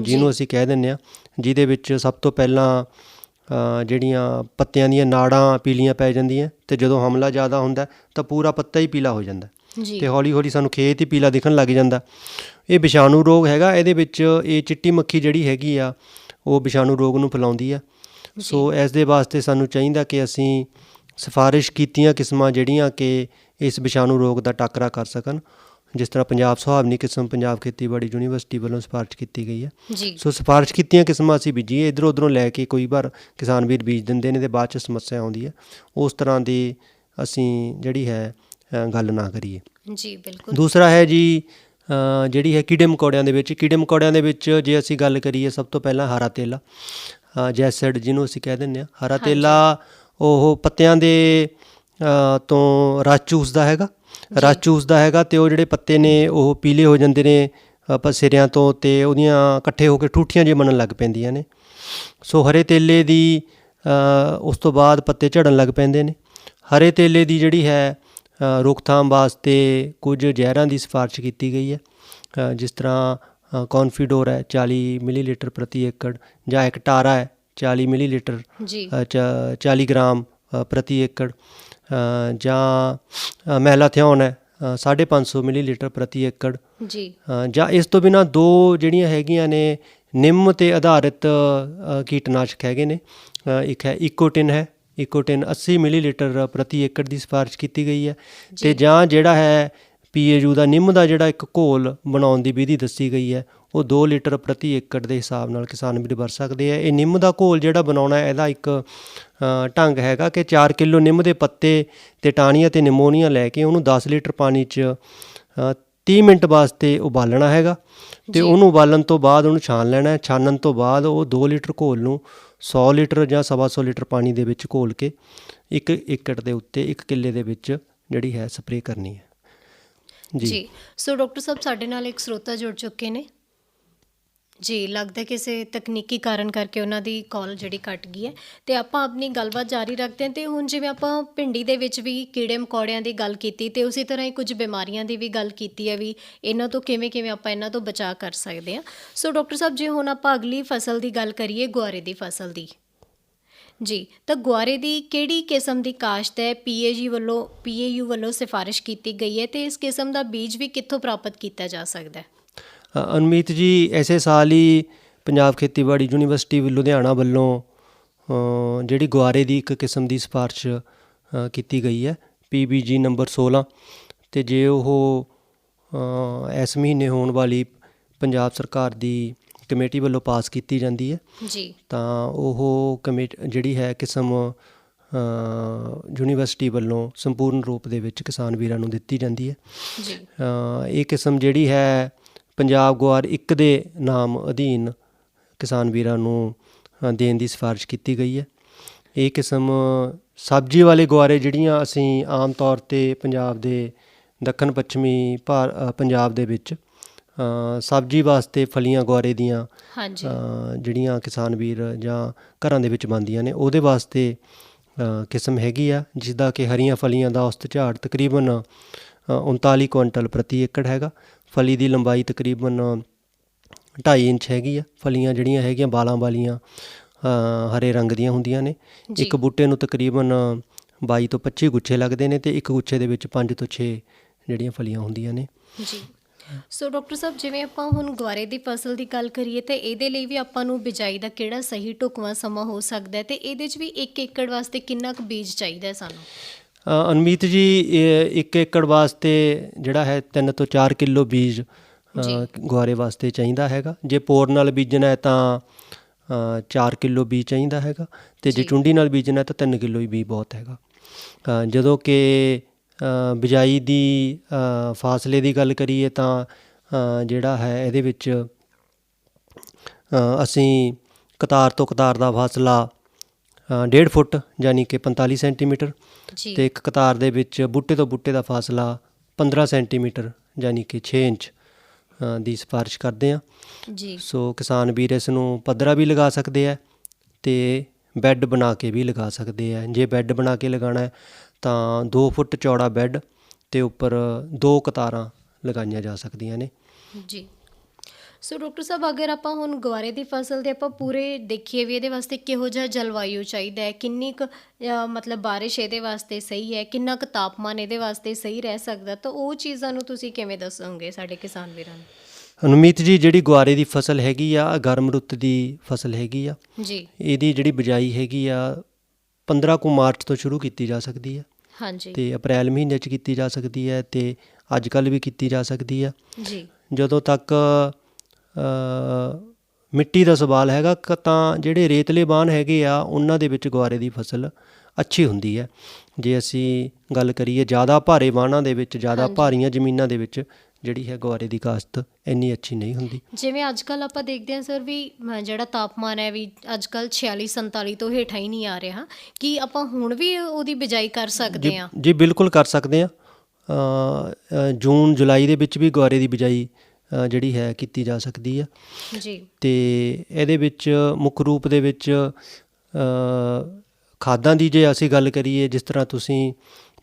ਜਿਹਨੂੰ ਅਸੀਂ ਕਹਿ ਦਿੰਦੇ ਹਾਂ, ਜਿਹਦੇ ਵਿੱਚ ਸਭ ਤੋਂ ਪਹਿਲਾਂ ਜਿਹੜੀਆਂ ਪੱਤਿਆਂ ਦੀਆਂ ਨਾੜਾਂ ਪੀਲੀਆਂ ਪੈ ਜਾਂਦੀਆਂ ਅਤੇ ਜਦੋਂ ਹਮਲਾ ਜ਼ਿਆਦਾ ਹੁੰਦਾ ਤਾਂ ਪੂਰਾ ਪੱਤਾ ਹੀ ਪੀਲਾ ਹੋ ਜਾਂਦਾ ਅਤੇ ਹੌਲੀ ਹੌਲੀ ਸਾਨੂੰ ਖੇਤ ਹੀ ਪੀਲਾ ਦਿਖਣ ਲੱਗ ਜਾਂਦਾ। ਇਹ ਵਿਸ਼ਾਣੂ ਰੋਗ ਹੈਗਾ। ਇਹਦੇ ਵਿੱਚ ਇਹ ਚਿੱਟੀ ਮੱਖੀ ਜਿਹੜੀ ਹੈਗੀ ਆ ਉਹ ਵਿਸ਼ਾਣੂ ਰੋਗ ਨੂੰ ਫੈਲਾਉਂਦੀ ਆ। ਸੋ ਇਸ ਦੇ ਵਾਸਤੇ ਸਾਨੂੰ ਚਾਹੀਦਾ ਕਿ ਅਸੀਂ ਸਿਫਾਰਿਸ਼ ਕੀਤੀਆਂ ਕਿਸਮਾਂ ਜਿਹੜੀਆਂ ਕਿ ਇਸ ਵਿਸ਼ਾਣੂ ਰੋਗ ਦਾ ਟਾਕਰਾ ਕਰ ਸਕਣ, ਜਿਸ ਤਰ੍ਹਾਂ ਪੰਜਾਬ ਸੁਹਾਵਣੀ ਕਿਸਮ ਪੰਜਾਬ ਖੇਤੀਬਾੜੀ ਯੂਨੀਵਰਸਿਟੀ ਵੱਲੋਂ ਸਿਫਾਰਿਸ਼ ਕੀਤੀ ਗਈ ਹੈ। ਸੋ ਸਿਫਾਰਿਸ਼ ਕੀਤੀਆਂ ਕਿਸਮਾਂ ਅਸੀਂ ਬੀਜੀਏ। ਇੱਧਰੋਂ ਉੱਧਰੋਂ ਲੈ ਕੇ ਕਈ ਵਾਰ ਕਿਸਾਨ ਵੀਰ ਬੀਜ ਦਿੰਦੇ ਨੇ ਅਤੇ ਬਾਅਦ 'ਚ ਸਮੱਸਿਆ ਆਉਂਦੀ ਹੈ। ਉਸ ਤਰ੍ਹਾਂ ਦੀ ਅਸੀਂ ਜਿਹੜੀ ਹੈ ਗੱਲ ਨਾ ਕਰੀਏ। ਜੀ ਬਿਲਕੁਲ। ਦੂਸਰਾ ਹੈ ਜੀ ਜਿਹੜੀ ਹੈ ਕੀੜੇ ਮਕੌੜਿਆਂ ਦੇ ਵਿੱਚ। ਕੀੜੇ ਮਕੌੜਿਆਂ ਦੇ ਵਿੱਚ ਜੇ ਅਸੀਂ ਗੱਲ ਕਰੀਏ, ਸਭ ਤੋਂ ਪਹਿਲਾਂ ਹਰਾ ਤੇਲਾ, ਜੈਸਡ ਜਿਹਨੂੰ ਅਸੀਂ ਕਹਿ ਦਿੰਦੇ ਹਾਂ। ਹਰਾ ਤੇਲਾ ਉਹ ਪੱਤਿਆਂ ਦੇ ਤੋਂ ਰਸ ਚੂਸਦਾ ਹੈਗਾ, ਅਤੇ ਉਹ ਜਿਹੜੇ ਪੱਤੇ ਨੇ ਉਹ ਪੀਲੇ ਹੋ ਜਾਂਦੇ ਨੇ ਸਿਰਿਆਂ ਤੋਂ, ਅਤੇ ਉਹਦੀਆਂ ਇਕੱਠੇ ਹੋ ਕੇ ਠੂਠੀਆਂ ਜਿਹੀਆਂ ਬਣਨ ਲੱਗ ਪੈਂਦੀਆਂ ਨੇ। ਸੋ ਹਰੇ ਤੇਲੇ ਦੀ ਉਸ ਤੋਂ ਬਾਅਦ ਪੱਤੇ ਝੜਨ ਲੱਗ ਪੈਂਦੇ ਨੇ। ਹਰੇ ਤੇਲੇ ਦੀ ਜਿਹੜੀ ਹੈ ਰੋਕਥਾਮ ਵਾਸਤੇ ਕੁਝ ਜ਼ਹਿਰਾਂ ਦੀ ਸਿਫਾਰਿਸ਼ ਕੀਤੀ ਗਈ ਹੈ, ਜਿਸ ਤਰ੍ਹਾਂ ਕੌਨਫੀਡੋਰ ਹੈ 40 ਮਿਲੀਲੀਟਰ ਪ੍ਰਤੀ ਏਕੜ, ਜਾਂ ਐਕਟਾਰਾ ਹੈ 40 ਮਿਲੀਲੀਟਰ 40 ਗ੍ਰਾਮ ਪ੍ਰਤੀ ਏਕੜ, ਜਾਂ ਮੈਲਾਥਿਓਨ ਹੈ 550 ਮਿਲੀਲੀਟਰ ਪ੍ਰਤੀ ਏਕੜ। ਜਾਂ ਇਸ ਤੋਂ ਬਿਨਾਂ ਦੋ ਜਿਹੜੀਆਂ ਹੈਗੀਆਂ ਨੇ ਨਿੰਮ 'ਤੇ ਆਧਾਰਿਤ ਕੀਟਨਾਸ਼ਕ ਹੈਗੇ ਨੇ। ਇੱਕ ਹੈ ਇਕੋਟਿਨ 80 ਮਿਲੀਲੀਟਰ ਪ੍ਰਤੀ ਏਕੜ ਦੀ ਸਿਫਾਰਿਸ਼ ਕੀਤੀ ਗਈ ਹੈ। ਅਤੇ ਜਾਂ ਜਿਹੜਾ ਹੈ PAU ਦਾ ਨਿੰਮ ਦਾ ਜਿਹੜਾ ਇੱਕ ਘੋਲ ਬਣਾਉਣ ਦੀ ਵਿਧੀ ਦੱਸੀ ਗਈ ਹੈ, ਉਹ 2 ਲੀਟਰ ਪ੍ਰਤੀ ਏਕੜ ਦੇ ਹਿਸਾਬ ਨਾਲ ਕਿਸਾਨ ਵੀਰ ਵਰਤ ਸਕਦੇ ਆ। ਇਹ ਨਿੰਮ ਦਾ ਘੋਲ ਜਿਹੜਾ ਬਣਾਉਣਾ, ਇਹਦਾ ਇੱਕ ਢੰਗ ਹੈਗਾ ਕਿ 4 ਕਿਲੋ ਨਿੰਮ ਦੇ ਪੱਤੇ ਅਤੇ ਟਾਹਣੀਆਂ ਅਤੇ ਨਿਮੋਨੀਆ ਲੈ ਕੇ ਉਹਨੂੰ 10 ਲੀਟਰ ਪਾਣੀ 'ਚ 30 ਮਿੰਟ ਵਾਸਤੇ ਉਬਾਲਣਾ ਹੈਗਾ, ਅਤੇ ਉਹਨੂੰ ਉਬਾਲਣ ਤੋਂ ਬਾਅਦ ਉਹਨੂੰ ਛਾਣ ਲੈਣਾ। ਛਾਨਣ ਤੋਂ ਬਾਅਦ ਉਹ 2 ਲੀਟਰ ਘੋਲ ਨੂੰ 100 ਲੀਟਰ ਜਾਂ 125 ਲੀਟਰ ਪਾਣੀ ਦੇ ਵਿੱਚ ਘੋਲ ਕੇ 1 ਏਕੜ ਦੇ ਉੱਤੇ 1 ਕਿੱਲੇ ਦੇ ਵਿੱਚ ਜਿਹੜੀ ਹੈ ਸਪਰੇਅ ਕਰਨੀ ਹੈ। ਜੀ ਸੋ ਡਾਕਟਰ ਸਾਹਿਬ, ਸਾਡੇ ਨਾਲ ਇੱਕ ਸਰੋਤਾ ਜੁੜ ਚੁੱਕੇ ਨੇ ਜੀ। ਲੱਗਦਾ ਕਿਸੇ ਤਕਨੀਕੀ ਕਾਰਨ ਕਰਕੇ ਉਹਨਾਂ ਦੀ ਕਾਲ ਜਿਹੜੀ ਕੱਟ ਗਈ ਹੈ, ਅਤੇ ਆਪਾਂ ਆਪਣੀ ਗੱਲਬਾਤ ਜਾਰੀ ਰੱਖਦੇ ਹਾਂ। ਅਤੇ ਹੁਣ ਜਿਵੇਂ ਆਪਾਂ ਭਿੰਡੀ ਦੇ ਵਿੱਚ ਵੀ ਕੀੜੇ ਮਕੌੜਿਆਂ ਦੀ ਗੱਲ ਕੀਤੀ, ਅਤੇ ਉਸੇ ਤਰ੍ਹਾਂ ਹੀ ਕੁਝ ਬਿਮਾਰੀਆਂ ਦੀ ਵੀ ਗੱਲ ਕੀਤੀ ਹੈ ਵੀ ਇਹਨਾਂ ਤੋਂ ਕਿਵੇਂ ਆਪਾਂ ਇਹਨਾਂ ਤੋਂ ਬਚਾਅ ਕਰ ਸਕਦੇ ਹਾਂ। ਸੋ ਡਾਕਟਰ ਸਾਹਿਬ, ਜੇ ਹੁਣ ਆਪਾਂ ਅਗਲੀ ਫਸਲ ਦੀ ਗੱਲ ਕਰੀਏ, ਗੁਆਰੇ ਦੀ ਫਸਲ ਦੀ, ਜੀ, ਤਾਂ ਗੁਆਰੇ ਦੀ ਕਿਹੜੀ ਕਿਸਮ ਦੀ ਕਾਸ਼ਤ ਹੈ PAU ਵੱਲੋਂ ਸਿਫਾਰਿਸ਼ ਕੀਤੀ ਗਈ ਹੈ, ਅਤੇ ਇਸ ਕਿਸਮ ਦਾ ਬੀਜ ਵੀ ਕਿੱਥੋਂ ਪ੍ਰਾਪਤ ਕੀਤਾ ਜਾ ਸਕਦਾ ਹੈ? ਅਨਮੀਤ ਜੀ, ਇਸੇ ਸਾਲ ਹੀ ਪੰਜਾਬ ਖੇਤੀਬਾੜੀ ਯੂਨੀਵਰਸਿਟੀ ਲੁਧਿਆਣਾ ਵੱਲੋਂ ਜਿਹੜੀ ਗੁਆਰੇ ਦੀ ਇੱਕ ਕਿਸਮ ਦੀ ਸਿਫਾਰਿਸ਼ ਕੀਤੀ ਗਈ ਹੈ, PBG ਨੰਬਰ 16, ਅਤੇ ਜੇ ਉਹ ਇਸ ਮਹੀਨੇ ਹੋਣ ਵਾਲੀ ਪੰਜਾਬ ਸਰਕਾਰ ਦੀ ਕਮੇਟੀ ਵੱਲੋਂ ਪਾਸ ਕੀਤੀ ਜਾਂਦੀ ਹੈ ਤਾਂ ਉਹ ਜਿਹੜੀ ਹੈ ਕਿਸਮ ਯੂਨੀਵਰਸਿਟੀ ਵੱਲੋਂ ਸੰਪੂਰਨ ਰੂਪ ਦੇ ਵਿੱਚ ਕਿਸਾਨ ਵੀਰਾਂ ਨੂੰ ਦਿੱਤੀ ਜਾਂਦੀ ਹੈ। ਇਹ ਕਿਸਮ ਜਿਹੜੀ ਹੈ ਪੰਜਾਬ ਗੁਆਰ 1 ਦੇ ਨਾਮ ਅਧੀਨ ਕਿਸਾਨ ਵੀਰਾਂ ਨੂੰ ਦੇਣ ਦੀ ਸਿਫਾਰਿਸ਼ ਕੀਤੀ ਗਈ ਹੈ। ਇਹ ਕਿਸਮ ਸਬਜ਼ੀ ਵਾਲੇ ਗੁਆਰੇ ਜਿਹੜੀਆਂ ਅਸੀਂ ਆਮ ਤੌਰ 'ਤੇ ਪੰਜਾਬ ਦੇ ਦੱਖਣ ਪੱਛਮੀ ਪੰਜਾਬ ਦੇ ਵਿੱਚ ਸਬਜ਼ੀ ਵਾਸਤੇ ਫਲੀਆਂ ਗੁਆਰੇ ਦੀਆਂ ਜਿਹੜੀਆਂ ਕਿਸਾਨ ਵੀਰ ਜਾਂ ਘਰਾਂ ਦੇ ਵਿੱਚ ਬਣਦੀਆਂ ਨੇ, ਉਹਦੇ ਵਾਸਤੇ ਕਿਸਮ ਹੈਗੀ ਆ, ਜਿਸਦਾ ਕਿ ਹਰੀਆਂ ਫਲੀਆਂ ਦਾ ਔਸਤ ਝਾੜ ਤਕਰੀਬਨ 39 ਕੁਇੰਟਲ ਪ੍ਰਤੀ ਏਕੜ ਹੈਗਾ। ਫਲੀ ਦੀ ਲੰਬਾਈ ਤਕਰੀਬਨ 2.5 ਇੰਚ ਹੈਗੀ ਆ। ਫਲੀਆਂ ਜਿਹੜੀਆਂ ਹੈਗੀਆਂ ਬਾਲਾਂ ਵਾਲੀਆਂ ਹਰੇ ਰੰਗ ਦੀਆਂ ਹੁੰਦੀਆਂ ਨੇ। ਇੱਕ ਬੂਟੇ ਨੂੰ ਤਕਰੀਬਨ 22 ਤੋਂ 25 ਗੁੱਛੇ ਲੱਗਦੇ ਨੇ, ਅਤੇ ਇੱਕ ਗੁੱਛੇ ਦੇ ਵਿੱਚ 5 ਤੋਂ 6 ਜਿਹੜੀਆਂ ਫਲੀਆਂ ਹੁੰਦੀਆਂ ਨੇ। ਸੋ ਡਾਕਟਰ ਸਾਹਿਬ, ਜਿਵੇਂ ਆਪਾਂ ਹੁਣ ਗੁਆਰੇ ਦੀ ਫਸਲ ਦੀ ਗੱਲ ਕਰੀਏ ਤਾਂ ਇਹਦੇ ਲਈ ਵੀ ਆਪਾਂ ਨੂੰ ਬਿਜਾਈ ਦਾ ਕਿਹੜਾ ਸਹੀ ਢੁਕਵਾਂ ਸਮਾਂ ਹੋ ਸਕਦਾ ਹੈ, ਅਤੇ ਇਹਦੇ 'ਚ ਵੀ 1 ਏਕੜ ਵਾਸਤੇ ਕਿੰਨਾ ਕੁ ਬੀਜ ਚਾਹੀਦਾ ਸਾਨੂੰ? ਅਨਮੀਤ ਜੀ, 1 ਏਕੜ ਵਾਸਤੇ ਜਿਹੜਾ ਹੈ 3 ਤੋਂ 4 ਕਿਲੋ ਬੀਜ ਗੁਆਰੇ ਵਾਸਤੇ ਚਾਹੀਦਾ ਹੈਗਾ। ਜੇ ਪੋਰ ਨਾਲ ਬੀਜਣਾ ਹੈ ਤਾਂ 4 ਕਿਲੋ ਬੀਜ ਚਾਹੀਦਾ ਹੈਗਾ, ਅਤੇ ਜੇ ਚੁੰਡੀ ਨਾਲ ਬੀਜਣਾ ਤਾਂ 3 ਕਿਲੋ ਹੀ ਬੀਜ ਬਹੁਤ ਹੈਗਾ। ਜਦੋਂ ਕਿ ਬਿਜਾਈ ਦੀ ਫਾਸਲੇ ਦੀ ਗੱਲ ਕਰੀਏ ਤਾਂ ਜਿਹੜਾ ਹੈ ਇਹਦੇ ਵਿੱਚ ਅਸੀਂ ਕਤਾਰ ਤੋਂ ਕਤਾਰ ਦਾ ਫਾਸਲਾ 1.5 ਫੁੱਟ ਯਾਨੀ ਕਿ 45 ਸੈਂਟੀਮੀਟਰ ਜੀ ਅਤੇ ਇੱਕ ਕਤਾਰ ਦੇ ਵਿੱਚ ਬੂਟੇ ਤੋਂ ਬੂਟੇ ਦਾ ਫਾਸਲਾ 15 ਸੈਂਟੀਮੀਟਰ ਯਾਨੀ ਕਿ 6 ਇੰਚ ਦੀ ਸਿਫਾਰਿਸ਼ ਕਰਦੇ ਹਾਂ। ਜੀ ਸੋ ਕਿਸਾਨ ਵੀਰ ਇਸ ਨੂੰ ਪੱਧਰਾ ਵੀ ਲਗਾ ਸਕਦੇ ਹੈ ਅਤੇ ਬੈੱਡ ਬਣਾ ਕੇ ਵੀ ਲਗਾ ਸਕਦੇ ਹੈ। ਜੇ ਬੈੱਡ ਬਣਾ ਕੇ ਲਗਾਉਣਾ ਹੈ ਤਾਂ 2 ਫੁੱਟ ਚੌੜਾ ਬੈੱਡ ਅਤੇ ਉੱਪਰ 2 ਕਤਾਰਾਂ ਲਗਾਈਆਂ ਜਾ ਸਕਦੀਆਂ ਨੇ। ਜੀ ਸੋ ਡਾਕਟਰ ਸਾਹਿਬ, ਅਗਰ ਆਪਾਂ ਹੁਣ ਗਵਾਰੇ ਦੀ ਫਸਲ ਦੇ ਆਪਾਂ ਪੂਰੇ ਦੇਖੀਏ ਵੀ ਇਹਦੇ ਵਾਸਤੇ ਕਿਹੋ ਜਿਹਾ ਜਲਵਾਯੂ ਚਾਹੀਦਾ ਹੈ, ਕਿੰਨੀ ਕੁ ਮਤਲਬ ਬਾਰਿਸ਼ ਇਹਦੇ ਵਾਸਤੇ ਸਹੀ ਹੈ, ਕਿੰਨਾ ਕੁ ਤਾਪਮਾਨ ਇਹਦੇ ਵਾਸਤੇ ਸਹੀ ਰਹਿ ਸਕਦਾ, ਤਾਂ ਉਹ ਚੀਜ਼ਾਂ ਨੂੰ ਤੁਸੀਂ ਕਿਵੇਂ ਦੱਸੋਗੇ ਸਾਡੇ ਕਿਸਾਨ ਵੀਰਾਂ ਨੂੰ? ਅਨੁਮੀਤ ਜੀ, ਜਿਹੜੀ ਗੁਆਰੇ ਦੀ ਫਸਲ ਹੈਗੀ ਆ ਗਰਮ ਰੁੱਤ ਦੀ ਫਸਲ ਹੈਗੀ ਆ। ਜੀ ਇਹਦੀ ਜਿਹੜੀ ਬਿਜਾਈ ਹੈਗੀ ਆ 15 ਕੁ ਮਾਰਚ ਤੋਂ ਸ਼ੁਰੂ ਕੀਤੀ ਜਾ ਸਕਦੀ ਹੈ ਹਾਂਜੀ ਅਤੇ ਅਪ੍ਰੈਲ ਮਹੀਨੇ 'ਚ ਕੀਤੀ ਜਾ ਸਕਦੀ ਹੈ ਅਤੇ ਅੱਜ ਕੱਲ੍ਹ ਵੀ ਕੀਤੀ ਜਾ ਸਕਦੀ ਆ। ਜੀ ਜਦੋਂ ਤੱਕ ਮਿੱਟੀ ਦਾ ਸਵਾਲ ਹੈਗਾ ਤਾਂ ਜਿਹੜੇ ਰੇਤਲੇ ਬਾਨ ਹੈਗੇ ਆ ਉਹਨਾਂ ਦੇ ਵਿੱਚ ਗੁਆਰੇ ਦੀ ਫਸਲ ਅੱਛੀ ਹੁੰਦੀ ਹੈ। ਜੇ ਅਸੀਂ ਗੱਲ ਕਰੀਏ ਜ਼ਿਆਦਾ ਭਾਰੇ ਬਾਨਾਂ ਦੇ ਵਿੱਚ, ਜ਼ਿਆਦਾ ਭਾਰੀਆਂ ਜ਼ਮੀਨਾਂ ਦੇ ਵਿੱਚ ਜਿਹੜੀ ਹੈ ਗੁਆਰੇ ਦੀ ਕਾਸ਼ਤ ਇੰਨੀ ਅੱਛੀ ਨਹੀਂ ਹੁੰਦੀ। ਜਿਵੇਂ ਅੱਜ ਕੱਲ੍ਹ ਆਪਾਂ ਦੇਖਦੇ ਹਾਂ ਸਰ ਵੀ ਜਿਹੜਾ ਤਾਪਮਾਨ ਹੈ ਵੀ ਅੱਜ ਕੱਲ੍ਹ 46-47 ਤੋਂ ਹੇਠਾਂ ਹੀ ਨਹੀਂ ਆ ਰਿਹਾ, ਕਿ ਆਪਾਂ ਹੁਣ ਵੀ ਉਹਦੀ ਬਿਜਾਈ ਕਰ ਸਕਦੇ ਹਾਂ? ਜੀ ਬਿਲਕੁਲ ਕਰ ਸਕਦੇ ਹਾਂ। ਜੂਨ ਜੁਲਾਈ ਦੇ ਵਿੱਚ ਵੀ ਗੁਆਰੇ ਦੀ ਬਿਜਾਈ ਜਿਹੜੀ ਹੈ ਕੀਤੀ ਜਾ ਸਕਦੀ ਆ। ਜੀ ਅਤੇ ਇਹਦੇ ਵਿੱਚ ਮੁੱਖ ਰੂਪ ਦੇ ਵਿੱਚ ਖਾਦਾਂ ਦੀ ਜੇ ਅਸੀਂ ਗੱਲ ਕਰੀਏ, ਜਿਸ ਤਰ੍ਹਾਂ ਤੁਸੀਂ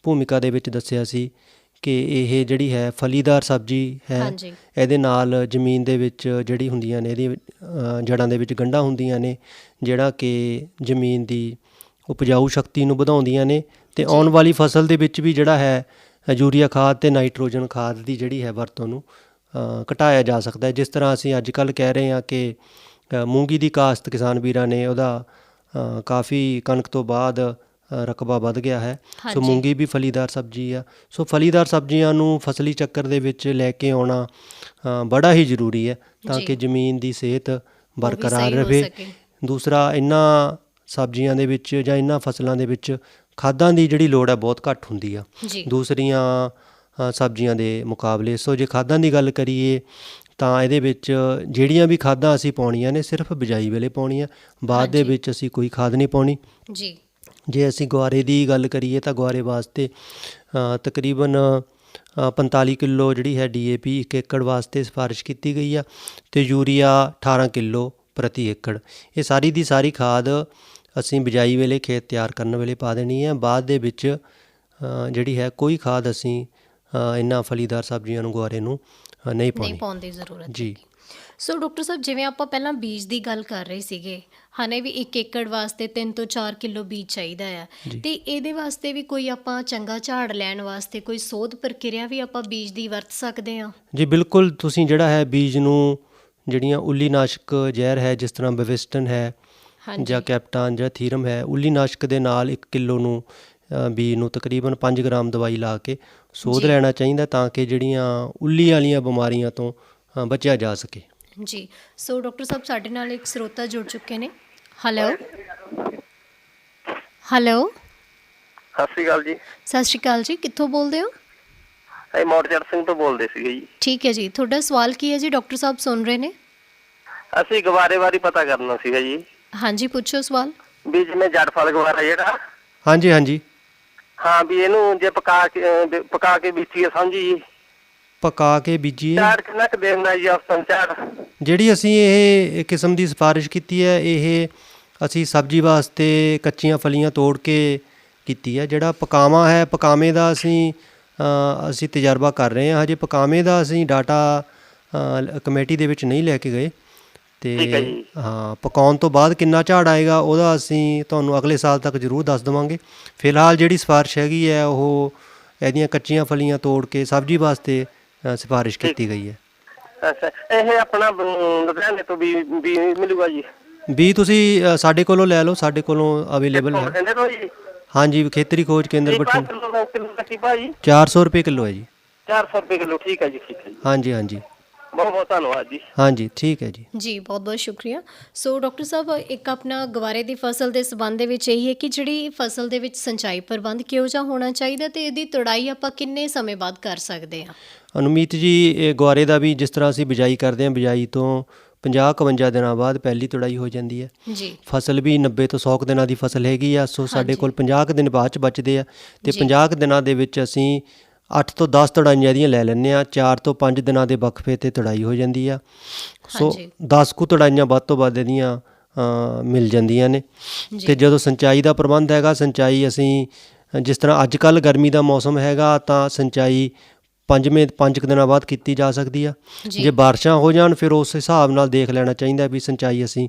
ਭੂਮਿਕਾ ਦੇ ਵਿੱਚ ਦੱਸਿਆ ਸੀ ਕਿ ਇਹ ਜਿਹੜੀ ਹੈ ਫਲੀਦਾਰ ਸਬਜ਼ੀ ਹੈ। ਹਾਂਜੀ ਇਹਦੇ ਨਾਲ ਜ਼ਮੀਨ ਦੇ ਵਿੱਚ ਜਿਹੜੀ ਹੁੰਦੀਆਂ ਨੇ ਇਹਦੀ ਜੜ੍ਹਾਂ ਦੇ ਵਿੱਚ ਗੰਢਾਂ ਹੁੰਦੀਆਂ ਨੇ, ਜਿਹੜਾ ਕਿ ਜ਼ਮੀਨ ਦੀ ਉਪਜਾਊ ਸ਼ਕਤੀ ਨੂੰ ਵਧਾਉਂਦੀਆਂ ਨੇ ਅਤੇ ਆਉਣ ਵਾਲੀ ਫਸਲ ਦੇ ਵਿੱਚ ਵੀ ਜਿਹੜਾ ਹੈ ਯੂਰੀਆ ਖਾਦ ਅਤੇ ਨਾਈਟ੍ਰੋਜਨ ਖਾਦ ਦੀ ਜਿਹੜੀ ਹੈ ਵਰਤੋਂ ਨੂੰ ਘਟਾਇਆ ਜਾ ਸਕਦਾ ਹੈ। ਜਿਸ ਤਰ੍ਹਾਂ ਅਸੀਂ ਅੱਜ ਕੱਲ੍ਹ ਕਹਿ ਰਹੇ ਹਾਂ ਕਿ ਮੂੰਗੀ ਦੀ ਕਾਸ਼ਤ ਕਿਸਾਨ ਵੀਰਾਂ ਨੇ ਉਹਦਾ ਕਾਫੀ ਕਣਕ ਤੋਂ ਬਾਅਦ ਰਕਬਾ ਵੱਧ ਗਿਆ ਹੈ। ਸੋ ਮੂੰਗੀ ਵੀ ਫਲੀਦਾਰ ਸਬਜ਼ੀ ਆ। ਸੋ ਫਲੀਦਾਰ ਸਬਜ਼ੀਆਂ ਨੂੰ ਫਸਲੀ ਚੱਕਰ ਦੇ ਵਿੱਚ ਲੈ ਕੇ ਆਉਣਾ ਬੜਾ ਹੀ ਜ਼ਰੂਰੀ ਹੈ ਤਾਂ ਕਿ ਜ਼ਮੀਨ ਦੀ ਸਿਹਤ ਬਰਕਰਾਰ ਰਹੇ। ਦੂਸਰਾ, ਇਹਨਾਂ ਸਬਜ਼ੀਆਂ ਦੇ ਵਿੱਚ ਜਾਂ ਇਹਨਾਂ ਫਸਲਾਂ ਦੇ ਵਿੱਚ ਖਾਦਾਂ ਦੀ ਜਿਹੜੀ ਲੋੜ ਹੈ ਬਹੁਤ ਘੱਟ ਹੁੰਦੀ ਆ ਦੂਸਰੀਆਂ ਸਬਜ਼ੀਆਂ ਦੇ ਮੁਕਾਬਲੇ। ਸੋ ਜੇ ਖਾਦਾਂ ਦੀ ਗੱਲ ਕਰੀਏ ਤਾਂ ਇਹਦੇ ਵਿੱਚ ਜਿਹੜੀਆਂ ਵੀ ਖਾਦਾਂ ਅਸੀਂ ਪਾਉਣੀਆਂ ਨੇ ਸਿਰਫ ਬਿਜਾਈ ਵੇਲੇ ਪਾਉਣੀਆਂ, ਬਾਅਦ ਦੇ ਵਿੱਚ ਅਸੀਂ ਕੋਈ ਖਾਦ ਨਹੀਂ ਪਾਉਣੀ। ਜੀ ਜੇ ਅਸੀਂ ਗੁਆਰੇ ਦੀ ਗੱਲ ਕਰੀਏ ਤਾਂ ਗੁਆਰੇ ਵਾਸਤੇ ਤਕਰੀਬਨ 45 ਕਿਲੋ ਜਿਹੜੀ ਹੈ DAP 1 ਏਕੜ ਵਾਸਤੇ ਸਿਫਾਰਿਸ਼ ਕੀਤੀ ਗਈ ਆ ਅਤੇ ਯੂਰੀਆ 18 ਕਿਲੋ ਪ੍ਰਤੀ ਏਕੜ। ਇਹ ਸਾਰੀ ਦੀ ਸਾਰੀ ਖਾਦ ਅਸੀਂ ਬਿਜਾਈ ਵੇਲੇ ਖੇਤ ਤਿਆਰ ਕਰਨ ਵੇਲੇ ਪਾ ਦੇਣੀ ਹੈ। ਬਾਅਦ ਦੇ ਵਿੱਚ ਜਿਹੜੀ ਹੈ ਕੋਈ ਖਾਦ ਅਸੀਂ ਇਹਨਾਂ ਫਲੀਦਾਰ ਸਬਜ਼ੀਆਂ ਨੂੰ ਗੁਆਰੇ ਨੂੰ ਨਹੀਂ ਪਾਉਣ ਦੀ ਜ਼ਰੂਰਤ ਜੀ। ਸੋ ਡਾਕਟਰ ਸਾਹਿਬ, ਜਿਵੇਂ ਆਪਾਂ ਪਹਿਲਾਂ ਬੀਜ ਦੀ ਗੱਲ ਕਰ ਰਹੇ ਸੀਗੇ, ਹਾਲੇ ਵੀ 1 ਏਕੜ ਵਾਸਤੇ 3 ਤੋਂ 4 ਕਿਲੋ ਬੀਜ ਚਾਹੀਦਾ ਆ, ਅਤੇ ਇਹਦੇ ਵਾਸਤੇ ਵੀ ਕੋਈ ਆਪਾਂ ਚੰਗਾ ਝਾੜ ਲੈਣ ਵਾਸਤੇ ਕੋਈ ਸੋਧ ਪ੍ਰਕਿਰਿਆ ਵੀ ਆਪਾਂ ਬੀਜ ਦੀ ਵਰਤ ਸਕਦੇ ਹਾਂ? ਜੀ ਬਿਲਕੁਲ। ਤੁਸੀਂ ਜਿਹੜਾ ਹੈ ਬੀਜ ਨੂੰ ਜਿਹੜੀਆਂ ਉੱਲੀ ਨਾਸ਼ਕ ਜ਼ਹਿਰ ਹੈ, ਜਿਸ ਤਰ੍ਹਾਂ ਬਵਿਸਟਨ ਹੈ ਜਾਂ ਕੈਪਟਾਨ ਜਾਂ ਥੀਰਮ ਹੈ, ਉੱਲੀ ਨਾਸ਼ਕ ਦੇ ਨਾਲ 1 ਕਿਲੋ ਨੂੰ ਬੀਜ ਨੂੰ ਤਕਰੀਬਨ 5 ਗ੍ਰਾਮ ਦਵਾਈ ਲਾ ਕੇ ਸੋਧ ਲੈਣਾ ਚਾਹੀਦਾ ਤਾਂ ਕਿ ਜਿਹੜੀਆਂ ਉੱਲੀ ਵਾਲੀਆਂ ਬਿਮਾਰੀਆਂ ਤੋਂ ਬਚਿਆ ਜਾ ਸਕੇ। ਜੀ ਸੋ ਡਾਕਟਰ ਸਾਹਿਬ, ਸਾਡੇ ਨਾਲ ਇੱਕ ਸਰੋਤਾ ਜੁੜ ਚੁੱਕੇ ਨੇ। ਹੈਲੋ ਹੈਲੋ ਸਤਿ ਸ਼੍ਰੀ ਅਕਾਲ ਜੀ। ਸਤਿ ਸ਼੍ਰੀ ਅਕਾਲ ਜੀ, ਕਿੱਥੋਂ ਬੋਲਦੇ ਹੋ? ਅਸੀਂ ਮੋਟਚਰ ਸਿੰਘ ਤੋਂ ਬੋਲਦੇ ਸੀਗੇ ਜੀ। ਠੀਕ ਹੈ ਜੀ, ਤੁਹਾਡਾ ਸਵਾਲ ਕੀ ਹੈ ਜੀ? ਡਾਕਟਰ ਸਾਹਿਬ ਸੁਣ ਰਹੇ ਨੇ। ਅਸੀਂ ਗਵਾਰੇ ਬਾਰੇ ਪਤਾ ਕਰਨਾ ਸੀਗਾ ਜੀ। ਹਾਂਜੀ ਪੁੱਛੋ ਸਵਾਲ। ਵੀ ਜਿਵੇਂ ਜੜ ਫਲ ਗਵਾਰਾ ਜਿਹੜਾ ਹਾਂਜੀ ਹਾਂਜੀ ਹਾਂ, ਵੀ ਇਹਨੂੰ ਜੇ ਪਕਾ ਕੇ ਬੀਜੀਏ ਸਮਝੀ ਜੀ, ਪਕਾ ਕੇ ਬੀਜੀਏ, ਝਾੜ ਕਿੰਨਾ ਕੁ ਦੇ ਹੁੰਦਾ ਜੀ ਔਸਤਨ ਝਾੜ? ਜਿਹੜੀ ਅਸੀਂ ਇਹ ਕਿਸਮ ਦੀ ਸਿਫਾਰਿਸ਼ ਕੀਤੀ ਹੈ, ਇਹ ਅਸੀਂ ਸਬਜ਼ੀ ਵਾਸਤੇ ਕੱਚੀਆਂ ਫਲੀਆਂ ਤੋੜ ਕੇ ਕੀਤੀ ਹੈ। ਜਿਹੜਾ ਪਕਾਵਾਂ ਹੈ, ਪਕਾਵੇਂ ਦਾ ਅਸੀਂ ਤਜਰਬਾ ਕਰ ਰਹੇ ਹਾਂ। ਹਜੇ ਪਕਾਵੇਂ ਦਾ ਅਸੀਂ ਡਾਟਾ ਕਮੇਟੀ ਦੇ ਵਿੱਚ ਨਹੀਂ ਲੈ ਕੇ ਗਏ ਅਤੇ ਹਾਂ, ਪਕਾਉਣ ਤੋਂ ਬਾਅਦ ਕਿੰਨਾ ਝਾੜ ਆਏਗਾ ਉਹਦਾ ਅਸੀਂ ਤੁਹਾਨੂੰ ਅਗਲੇ ਸਾਲ ਤੱਕ ਜ਼ਰੂਰ ਦੱਸ ਦੇਵਾਂਗੇ। ਫਿਲਹਾਲ ਜਿਹੜੀ ਸਿਫਾਰਿਸ਼ ਹੈਗੀ ਹੈ ਉਹ ਇਹਦੀਆਂ ਕੱਚੀਆਂ ਫਲੀਆਂ ਤੋੜ ਕੇ ਸਬਜ਼ੀ ਵਾਸਤੇ ਸਿਫਾਰਿਸ਼ ਕੀਤੀ ਗਈ ਹੈ। ਅੱਛਾ, ਇਹ ਆਪਣਾ ਲੁਧਿਆਣੇ ਤੋਂ ਵੀ ਮਿਲੂਗਾ ਜੀ? ਵੀ ਤੁਸੀਂ ਸਾਡੇ ਕੋਲੋਂ ਲੈ ਲਓ, ਸਾਡੇ ਕੋਲੋਂ ਅਵੇਲੇਬਲ ਹੈ। ਹਾਂਜੀ, ਖੇਤਰੀ ਖੋਜ ਕੇਂਦਰ ਬਠਿੰਡਾ। 400 ਰੁਪਏ ਕਿੱਲੋ ਹੈ ਜੀ। 400 ਰੁਪਏ ਕਿੱਲੋ, ਠੀਕ ਹੈ ਜੀ, ਠੀਕ ਹੈ ਜੀ। ਹਾਂਜੀ ਹਾਂਜੀ, ਬਹੁਤ ਬਹੁਤ ਧੰਨਵਾਦ ਜੀ। ਹਾਂਜੀ ਠੀਕ ਹੈ ਜੀ। ਜੀ ਬਹੁਤ ਬਹੁਤ ਸ਼ੁਕਰੀਆ। ਸੋ ਡਾਕਟਰ ਸਾਹਿਬ, ਇੱਕ ਆਪਣਾ ਗਵਾਰੇ ਦੀ ਫਸਲ ਦੇ ਸੰਬੰਧ ਦੇ ਵਿੱਚ ਇਹੀ ਹੈ ਕਿ ਜਿਹੜੀ ਫਸਲ ਦੇ ਵਿੱਚ ਸਿੰਚਾਈ ਪ੍ਰਬੰਧ ਕਿਹੋ ਜਿਹਾ ਹੋਣਾ ਚਾਹੀਦਾ ਅਤੇ ਇਹਦੀ ਤੁੜਾਈ ਆਪਾਂ ਕਿੰਨੇ ਸਮੇਂ ਬਾਅਦ ਕਰ ਸਕਦੇ ਹਾਂ? ਅਨੁਮੀਤ ਜੀ, ਇਹ ਗੁਆਰੇ ਦਾ ਵੀ ਜਿਸ ਤਰ੍ਹਾਂ ਅਸੀਂ ਬਿਜਾਈ ਕਰਦੇ ਹਾਂ, ਬਿਜਾਈ ਤੋਂ 50-52 ਦਿਨਾਂ ਬਾਅਦ ਪਹਿਲੀ ਤੁੜਾਈ ਹੋ ਜਾਂਦੀ ਹੈ ਜੀ ਫਸਲ ਵੀ 90 ਤੋਂ 100 ਕੁ ਦਿਨਾਂ ਦੀ ਫਸਲ ਹੈਗੀ ਆ। ਸੋ ਸਾਡੇ ਹਾਂਜੀ। ਕੋਲ 50 ਕੁ ਦਿਨ ਬਾਅਦ 'ਚ ਬਚਦੇ ਆ ਅਤੇ ਜੀ 50 ਕੁ ਦਿਨਾਂ ਦੇ ਵਿੱਚ ਅਸੀਂ 8 ਤੋਂ 10 ਤੁੜਾਈਆਂ ਇਹਦੀਆਂ ਲੈ ਲੈਂਦੇ ਹਾਂ। 4 ਤੋਂ 5 ਦਿਨਾਂ ਦੇ ਵਕਫੇ 'ਤੇ ਤੁੜਾਈ ਹੋ ਜਾਂਦੀ ਆ। ਸੋ ਹਾਂਜੀ 10 ਕੁ ਤੁੜਾਈਆਂ ਵੱਧ ਤੋਂ ਵੱਧ ਇਹਦੀਆਂ ਮਿਲ ਜਾਂਦੀਆਂ ਨੇ। ਅਤੇ ਜੀ ਜਦੋਂ ਸਿੰਚਾਈ ਦਾ ਪ੍ਰਬੰਧ ਹੈਗਾ, ਸਿੰਚਾਈ ਅਸੀਂ ਜਿਸ ਤਰ੍ਹਾਂ ਅੱਜ ਕੱਲ੍ਹ ਗਰਮੀ ਦਾ ਮੌਸਮ ਹੈਗਾ ਤਾਂ ਸਿੰਚਾਈ 5 ਕੁ ਦਿਨਾਂ ਬਾਅਦ ਕੀਤੀ ਜਾ ਸਕਦੀ ਆ। ਜੀ ਜੇ ਬਾਰਿਸ਼ਾਂ ਹੋ ਜਾਣ ਫਿਰ ਉਸ ਹਿਸਾਬ ਨਾਲ ਦੇਖ ਲੈਣਾ ਚਾਹੀਦਾ ਵੀ ਸਿੰਚਾਈ ਅਸੀਂ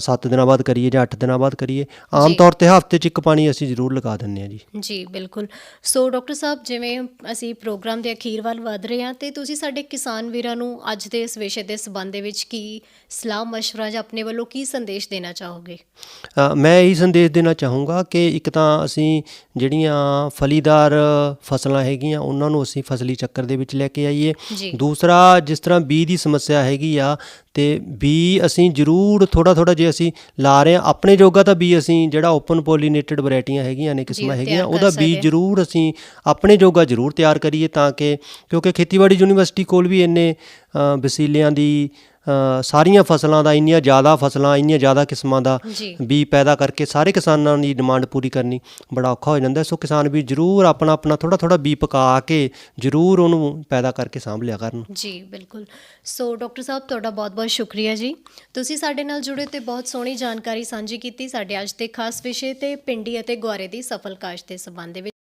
7 ਦਿਨਾਂ ਬਾਅਦ ਕਰੀਏ ਜਾਂ 8 ਦਿਨਾਂ ਬਾਅਦ ਕਰੀਏ। ਆਮ ਜੀ ਤੌਰ 'ਤੇ ਹਫ਼ਤੇ 'ਚ ਇੱਕ ਪਾਣੀ ਅਸੀਂ ਜ਼ਰੂਰ ਲਗਾ ਦਿੰਦੇ ਹਾਂ ਜੀ। ਜੀ ਬਿਲਕੁਲ। ਸੋ ਡਾਕਟਰ ਸਾਹਿਬ, ਜਿਵੇਂ ਅਸੀਂ ਪ੍ਰੋਗਰਾਮ ਦੇ ਅਖੀਰ ਵੱਲ ਵਧ ਰਹੇ ਹਾਂ, ਅਤੇ ਤੁਸੀਂ ਸਾਡੇ ਕਿਸਾਨ ਵੀਰਾਂ ਨੂੰ ਅੱਜ ਦੇ ਇਸ ਵਿਸ਼ੇ ਦੇ ਸੰਬੰਧ ਦੇ ਵਿੱਚ ਕੀ ਸਲਾਹ ਮਸ਼ਵਰਾ ਜਾਂ ਆਪਣੇ ਵੱਲੋਂ ਕੀ ਸੰਦੇਸ਼ ਦੇਣਾ ਚਾਹੋਗੇ? ਮੈਂ ਇਹੀ ਸੰਦੇਸ਼ ਦੇਣਾ ਚਾਹੂੰਗਾ ਕਿ ਇੱਕ ਤਾਂ ਅਸੀਂ ਜਿਹੜੀਆਂ ਫਲੀਦਾਰ ਫਸਲਾਂ ਹੈਗੀਆਂ ਉਹਨਾਂ ਨੂੰ ਅਸੀਂ ਫਸਲੀ ਚੱਕਰ ਦੇ ਵਿੱਚ ਲੈ ਕੇ ਆਈਏ। ਜੀ ਦੂਸਰਾ, ਜਿਸ ਤਰ੍ਹਾਂ ਬੀਜ ਦੀ ਸਮੱਸਿਆ ਹੈਗੀ ਆ ਅਤੇ ਬੀਜ ਅਸੀਂ ਜ਼ਰੂਰ ਥੋੜ੍ਹਾ ਜੇ ਅਸੀਂ ਲਾ ਰਹੇ ਹਾਂ ਆਪਣੇ ਜੋਗਾ ਤਾਂ ਬੀਜ ਅਸੀਂ ਜਿਹੜਾ ਓਪਨ ਪੋਲੀਨੇਟਡ ਵੈਰਾਈਟੀਆਂ ਹੈਗੀਆਂ ਨੇ, ਕਿਸਮਾਂ ਤਿਆਰ ਹੈਗੀਆਂ, ਕਰ ਉਹਦਾ ਸਕਦੇ ਬੀਜ ਹਾਂ। ਜ਼ਰੂਰ ਅਸੀਂ ਆਪਣੇ ਜੋਗਾ ਜ਼ਰੂਰ ਤਿਆਰ ਕਰੀਏ ਤਾਂ ਕਿ ਕਿਉਂਕਿ ਖੇਤੀਬਾੜੀ ਯੂਨੀਵਰਸਿਟੀ ਕੋਲ ਵੀ ਇੰਨੇ ਵਸੀਲਿਆਂ ਦੀ ਸਾਰੀਆਂ ਫਸਲਾਂ ਦਾ ਇੰਨੀਆਂ ਜ਼ਿਆਦਾ ਕਿਸਮਾਂ ਦਾ ਜੀ ਬੀਜ ਪੈਦਾ ਕਰਕੇ ਸਾਰੇ ਕਿਸਾਨਾਂ ਦੀ ਡਿਮਾਂਡ ਪੂਰੀ ਕਰਨੀ ਬੜਾ ਔਖਾ ਹੋ ਜਾਂਦਾ। ਸੋ ਕਿਸਾਨ ਵੀ ਜ਼ਰੂਰ ਆਪਣਾ ਥੋੜ੍ਹਾ ਬੀਜ ਪਕਾ ਕੇ ਜ਼ਰੂਰ ਉਹਨੂੰ ਪੈਦਾ ਕਰਕੇ ਸਾਂਭ ਲਿਆ ਕਰਨ। ਜੀ ਬਿਲਕੁਲ। ਸੋ ਡਾਕਟਰ ਸਾਹਿਬ, ਤੁਹਾਡਾ ਬਹੁਤ ਬਹੁਤ ਸ਼ੁਕਰੀਆ ਜੀ। ਤੁਸੀਂ ਸਾਡੇ ਨਾਲ ਜੁੜੇ ਅਤੇ ਬਹੁਤ ਸੋਹਣੀ ਜਾਣਕਾਰੀ ਸਾਂਝੀ ਕੀਤੀ ਸਾਡੇ ਅੱਜ ਦੇ ਖਾਸ ਵਿਸ਼ੇ 'ਤੇ, ਭਿੰਡੀ ਅਤੇ ਗੁਆਰੇ ਦੀ ਸਫਲ ਕਾਸ਼ਤ ਦੇ ਸੰਬੰਧ ਦੇ ਵਿੱਚ।